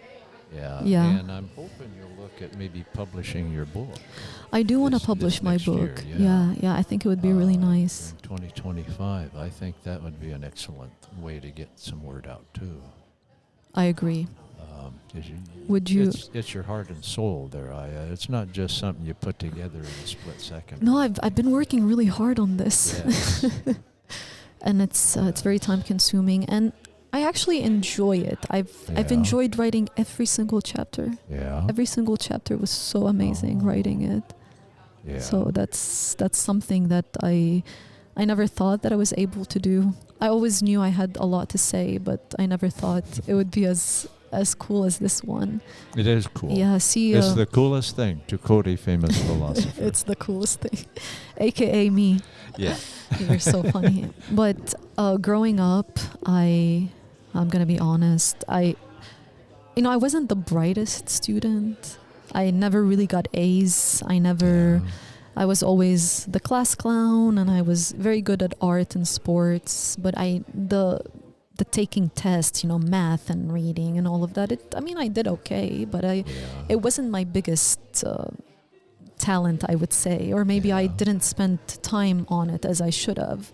Yeah, and I'm hoping you'll look at maybe publishing your book. I do want to publish my book. Year, yeah, I think it would be really nice. In 2025, I think that would be an excellent way to get some word out too. I agree. Would you? It's your heart and soul there, Aya. It's not just something you put together in a split second. No, I've been working really hard on this, Yes. and it's very time consuming, and I actually enjoy it. I've enjoyed writing every single chapter. Yeah. Every single chapter was so amazing writing it. Yeah. So that's something that I never thought that I was able to do. I always knew I had a lot to say, but I never thought it would be as cool as this one. It is cool. Yeah, see, it's the coolest thing, to quote a famous philosopher. It's the coolest thing, aka me. Yeah. You're so funny. But growing up, I'm gonna be honest. I wasn't the brightest student. I never really got A's. I was always the class clown, and I was very good at art and sports. But the taking tests, math and reading and all of that. I did okay, but it wasn't my biggest talent, I would say, or maybe I didn't spend time on it as I should have,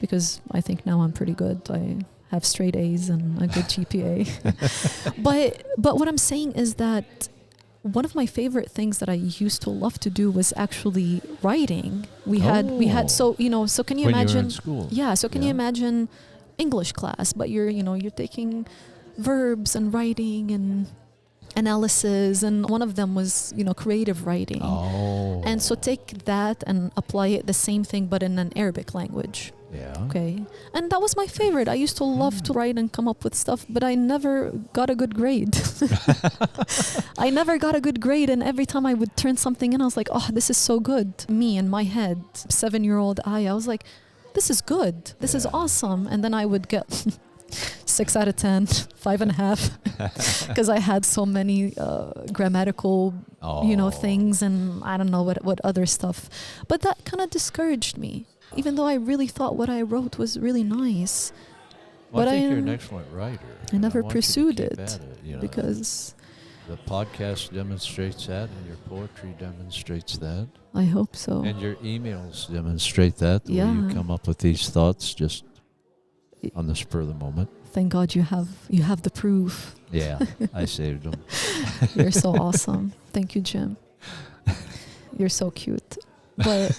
because I think now I'm pretty good. I have straight A's and a good GPA. but what I'm saying is that one of my favorite things that I used to love to do was actually writing. We had so can you when imagine? You were in school. Yeah, so can you imagine English class, but you're taking verbs and writing and analysis, and one of them was creative writing. And so take that and apply it the same thing but in an Arabic language. Okay, and that was my favorite. I used to love to write and come up with stuff, but I never got a good grade. I never got a good grade, and every time I would turn something in, I was like, oh, this is so good. Me in my head, 7-year-old I was like, this is good. This is awesome. And then I would get 6 out of 10, 5.5, because I had so many grammatical, things, and I don't know what other stuff. But that kind of discouraged me, even though I really thought what I wrote was really nice. Well, but I think you're an excellent writer. I never pursued it, at it because the podcast demonstrates that, and your poetry demonstrates that. I hope so. And your emails demonstrate that, the way you come up with these thoughts just on the spur of the moment. Thank God you have the proof. Yeah, I saved them. You're so awesome. Thank you, Jim. You're so cute. But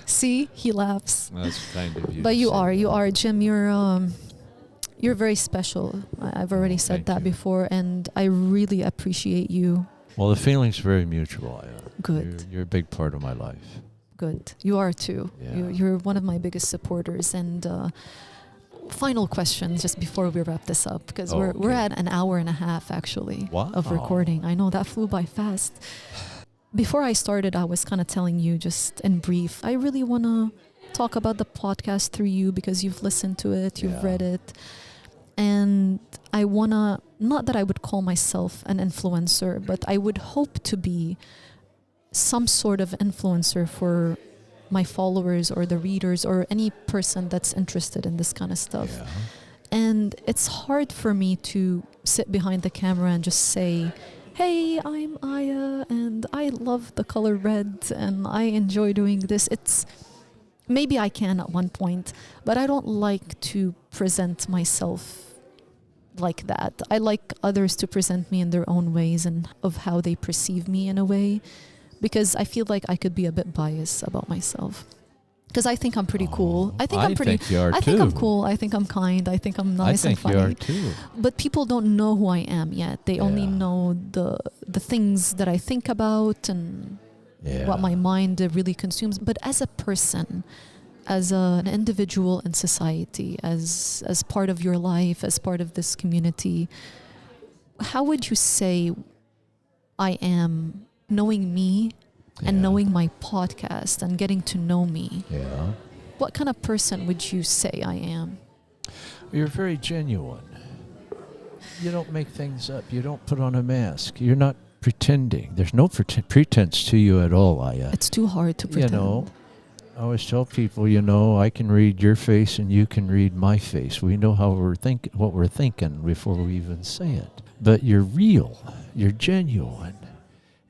see, he laughs. That's kind of you. But you are, Jim. You're very special. I've already said that before, and I really appreciate you. Well, the feeling's very mutual. Good. You're a big part of my life. Good. You are too. Yeah. You're one of my biggest supporters. And final question, just before we wrap this up, because we're at an hour and a half actually of recording. I know that flew by fast. Before I started, I was kind of telling you just in brief, I really want to talk about the podcast through you, because you've listened to it, you've read it. And I want to, not that I would call myself an influencer, but I would hope to be some sort of influencer for my followers or the readers or any person that's interested in this kind of stuff. Yeah. And it's hard for me to sit behind the camera and just say, hey, I'm Aya and I love the color red and I enjoy doing this. Maybe I can at one point, but I don't like to present myself like that. I like others to present me in their own ways and of how they perceive me in a way, because I feel like I could be a bit biased about myself. Because I think I'm pretty cool. I think I'm cool. I think I'm kind. I think I'm nice and funny. I think you are too. But people don't know who I am yet. They only know the things that I think about and what my mind really consumes. But as a person, as an individual in society, as part of your life, as part of this community, how would you say I am, knowing me and knowing my podcast and getting to know me? Yeah. What kind of person would you say I am? You're very genuine. You don't make things up. You don't put on a mask. You're not pretending. There's no pretense to you at all, Aya. It's too hard to pretend. You know, I always tell people, you know, I can read your face and you can read my face. We know how what we're thinking before we even say it. But you're real. You're genuine.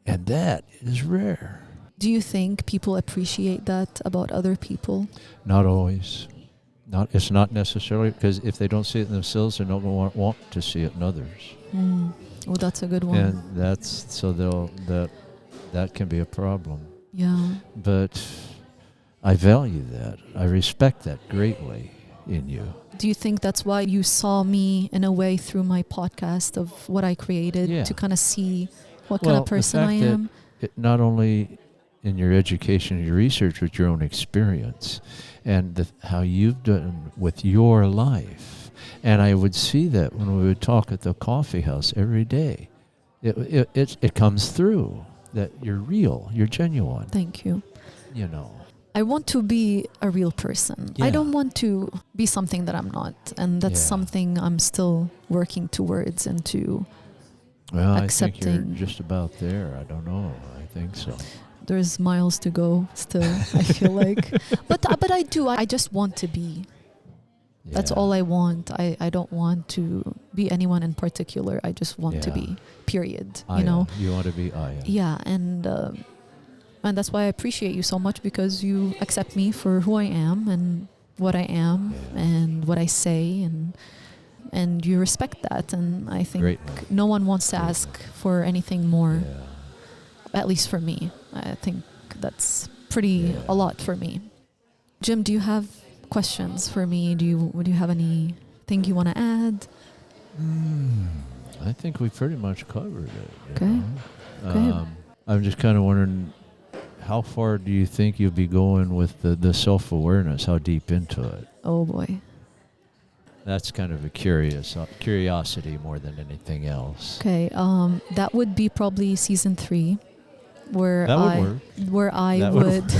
And that is rare. Do you think people appreciate that about other people? Not always. It's not necessarily, because if they don't see it in themselves, they're not going to want to see it in others. Oh, that's a good one. And that can be a problem. Yeah. But I value that. I respect that greatly in you. Do you think that's why you saw me in a way through my podcast of what I created, to kind of see what kind of person I am? Not only in your education and your research, but your own experience and how you've done with your life. And I would see that when we would talk at the coffee house every day. It comes through that you're real, you're genuine. Thank you. You know. I want to be a real person. Yeah. I don't want to be something that I'm not. And that's something I'm still working towards and to accepting. I think you're just about there. I don't know. I think so. There's miles to go still, I feel like. But I do. I just want to be. Yeah. That's all I want. I don't want to be anyone in particular. I just want to be, period. Aya. You know? You want to be Aya. Yeah, and that's why I appreciate you so much, because you accept me for who I am and what I am and what I say, and you respect that. And I think no one wants to ask for anything more, at least for me. I think that's pretty a lot for me. Jim, do you have questions for me? Would you have anything you want to add? I think we pretty much covered it. Okay. I'm just kind of wondering, how far do you think you'll be going with the self-awareness? How deep into it? Oh boy. That's kind of a curiosity more than anything else. Okay. That would be probably season 3. Where I would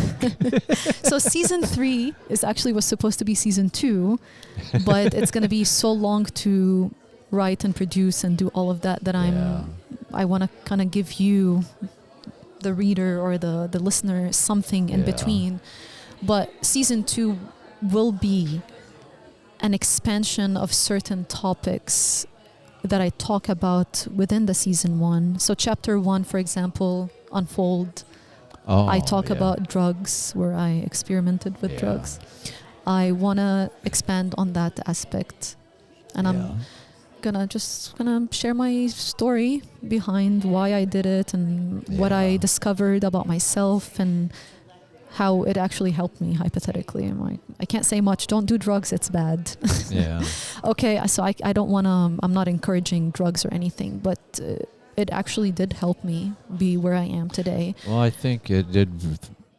So season 3 was supposed to be season 2, but it's going to be so long to write and produce and do all of that I want to kind of give you, the reader or the listener, something in between. But season 2 will be an expansion of certain topics that I talk about within the season 1. So chapter 1, for example, Unfold. I talk about drugs, where I experimented with drugs. I want to expand on that aspect. And I'm gonna share my story behind why I did it and what I discovered about myself and how it actually helped me, hypothetically. I can't say much. Don't do drugs. It's bad. Okay, so I don't want to, I'm not encouraging drugs or anything, but it actually did help me be where I am today. Well, I think it did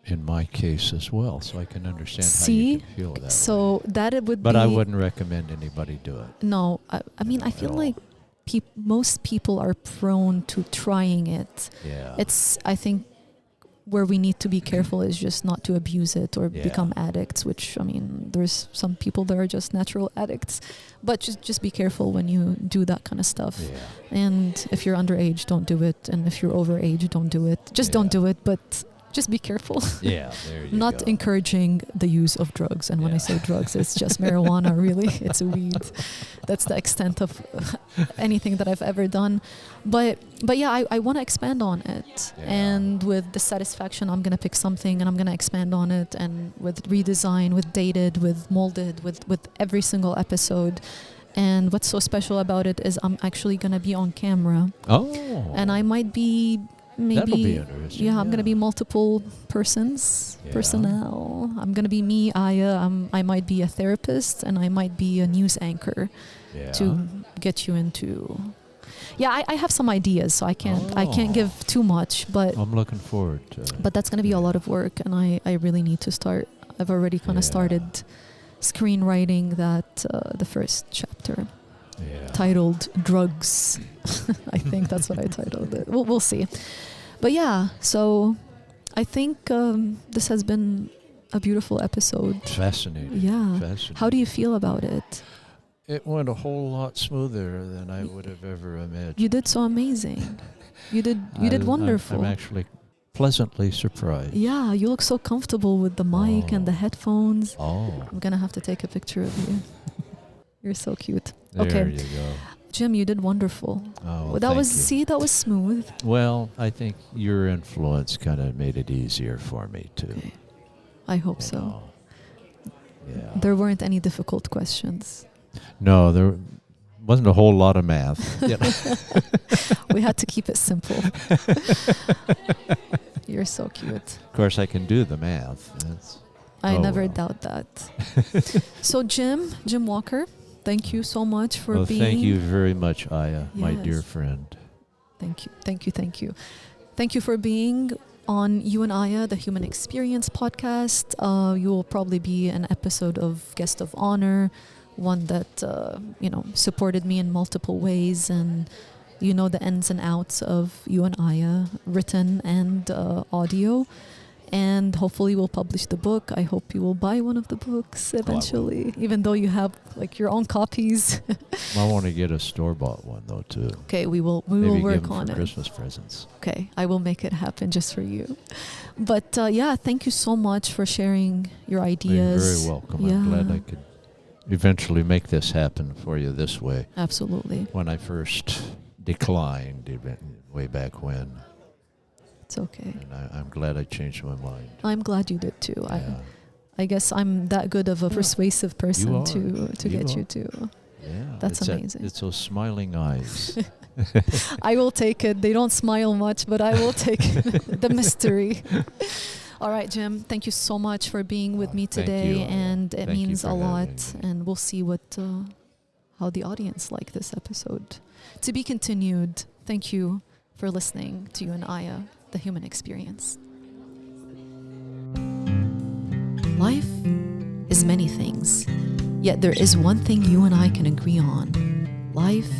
in my case as well, so I can understand how you can feel that way. That it would But I wouldn't recommend anybody do it. No, I mean, I feel like most people are prone to trying it. It's, I think, where we need to be careful is just not to abuse it or become addicts, which, I mean, there's some people that are just natural addicts. But just be careful when you do that kind of stuff. And if you're underage, don't do it. And if you're overage, don't do it. Just don't do it, but just be careful. There you Not go. encouraging the use of drugs. And when I say drugs, it's just marijuana, really. It's a weed. That's the extent of anything that I've ever done. But yeah, I want to expand on it. And with dissatisfaction, I'm going to pick something and I'm going to expand on it. And with redesign, with dated, with molded, with every single episode. And what's so special about it is I'm actually going to be on camera. And I might be That'll be interesting. I'm going to be multiple personnel. I'm going to be me, Aya. I might be a therapist and I might be a news anchor to get you into. I have some ideas, so I can't give too much, but I'm looking forward to it. But that's going to be a lot of work, and I really need to start I've already kind of Yeah. started screenwriting that the first chapter Yeah. titled Drugs. I think that's what I titled it. We'll see. But yeah, so I think this has been a beautiful episode. Fascinating. Yeah. Fascinating. How do you feel about it? It went a whole lot smoother than I would have ever imagined. You did so amazing. You did wonderful. I'm actually pleasantly surprised. Yeah, you look so comfortable with the mic and the headphones. Oh. I'm gonna have to take a picture of you. You're so cute. There Okay. you go. Jim, you did wonderful. Oh, That thank was you. that was smooth. Well, I think your influence kind of made it easier for me too. Okay. I hope you so. know. Yeah. There weren't any difficult questions. No, there wasn't a whole lot of math. You know. We had to keep it simple. You're so cute. Of course, I can do the math. I Oh, never well. doubt that. So Jim Walker, thank you so much for Well, being. thank you very much, Aya, my dear Yes. friend. Thank you. Thank you for being on You and Aya, the Human Experience podcast. You will probably be an episode of Guest of Honor, one that supported me in multiple ways, and you know the ins and outs of You and Aya, written and audio. And hopefully we'll publish the book. I hope you will buy one of the books eventually, even though you have like your own copies. I want to get a store-bought one though too. Okay, we will Maybe work give 'em on for it. Christmas presents. Okay, I will make it happen just for you. But yeah, thank you so much for sharing your ideas. You're very welcome. Yeah. I'm glad I could eventually make this happen for you this way. Absolutely. When I first declined, way back when, It's okay. and I'm glad I changed my mind. I'm glad you did too. Yeah. I guess I'm that good of a persuasive person are. to You get you are. to. Yeah, That's it's amazing. It's those smiling eyes. I will take it. They don't smile much, but I will take the mystery. All right, Jim. Thank you so much for being with me Thank today, you, Aya. and it Thank you means for a lot. having me. And we'll see how the audience like this episode. To be continued. Thank you for listening to You and Aya, the Human Experience. Life is many things, yet there is one thing you and I can agree on. Life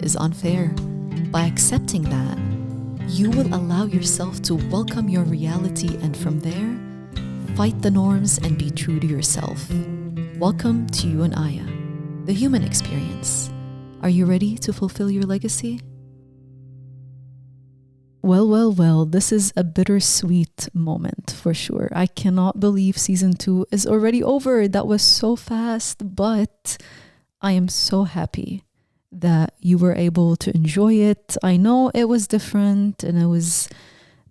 is unfair. By accepting that, you will allow yourself to welcome your reality, and from there, fight the norms and be true to yourself. Welcome to You and Aya, the Human Experience. Are you ready to fulfill your legacy? Well, this is a bittersweet moment for sure. I cannot believe season 2 is already over. That was so fast, but I am so happy that you were able to enjoy it. I know it was different and it was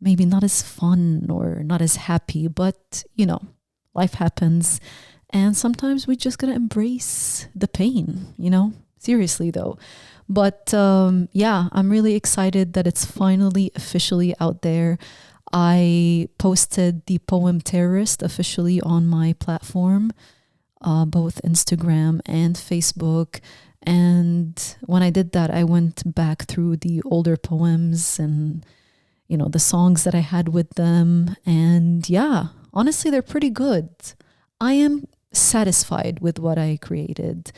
maybe not as fun or not as happy, but life happens and sometimes we just gotta embrace the pain, seriously though. But yeah, I'm really excited that it's finally officially out there. I posted the poem Terrorist officially on my platform, both Instagram and Facebook. And when I did that, I went back through the older poems and, the songs that I had with them. And yeah, honestly, they're pretty good. I am satisfied with what I created.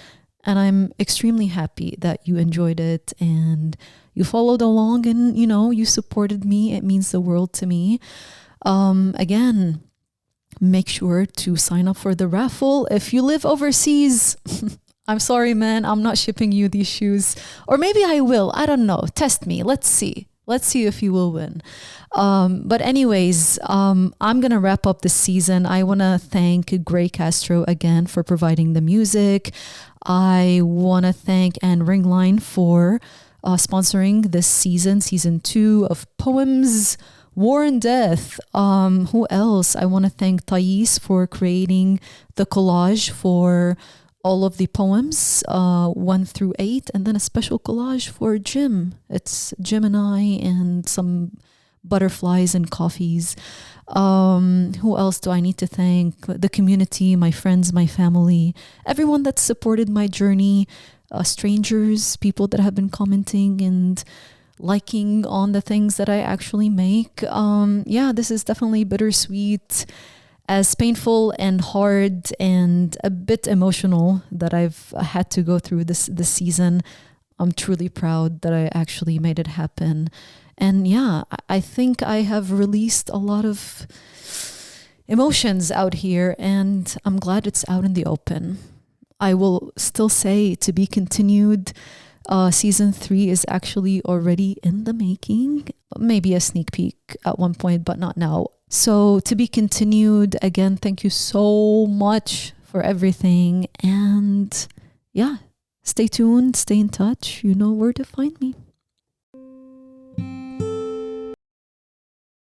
And I'm extremely happy that you enjoyed it and you followed along and, you supported me. It means the world to me. Again, make sure to sign up for the raffle. If you live overseas, I'm sorry, man, I'm not shipping you these shoes. Or maybe I will. I don't know. Test me. Let's see. Let's see if you will win. But anyways, I'm going to wrap up this season. I want to thank Gray Castro again for providing the music. I want to thank Anne Ringline for sponsoring this season 2 of Poems, War and Death. Who else? I want to thank Thais for creating the collage for all of the poems, 1 through 8, and then a special collage for Jim. It's Jim and I and some butterflies and coffees. Who else do I need to thank? The community, my friends, my family, everyone that supported my journey, strangers, people that have been commenting and liking on the things that I actually make. Yeah, this is definitely bittersweet. As painful and hard and a bit emotional that I've had to go through this season, I'm truly proud that I actually made it happen. And yeah, I think I have released a lot of emotions out here, and I'm glad it's out in the open. I will still say to be continued. Season 3 is actually already in the making. Maybe a sneak peek at one point, but not now. So to be continued. Again, thank you so much for everything. And yeah, stay tuned, stay in touch. You know where to find me.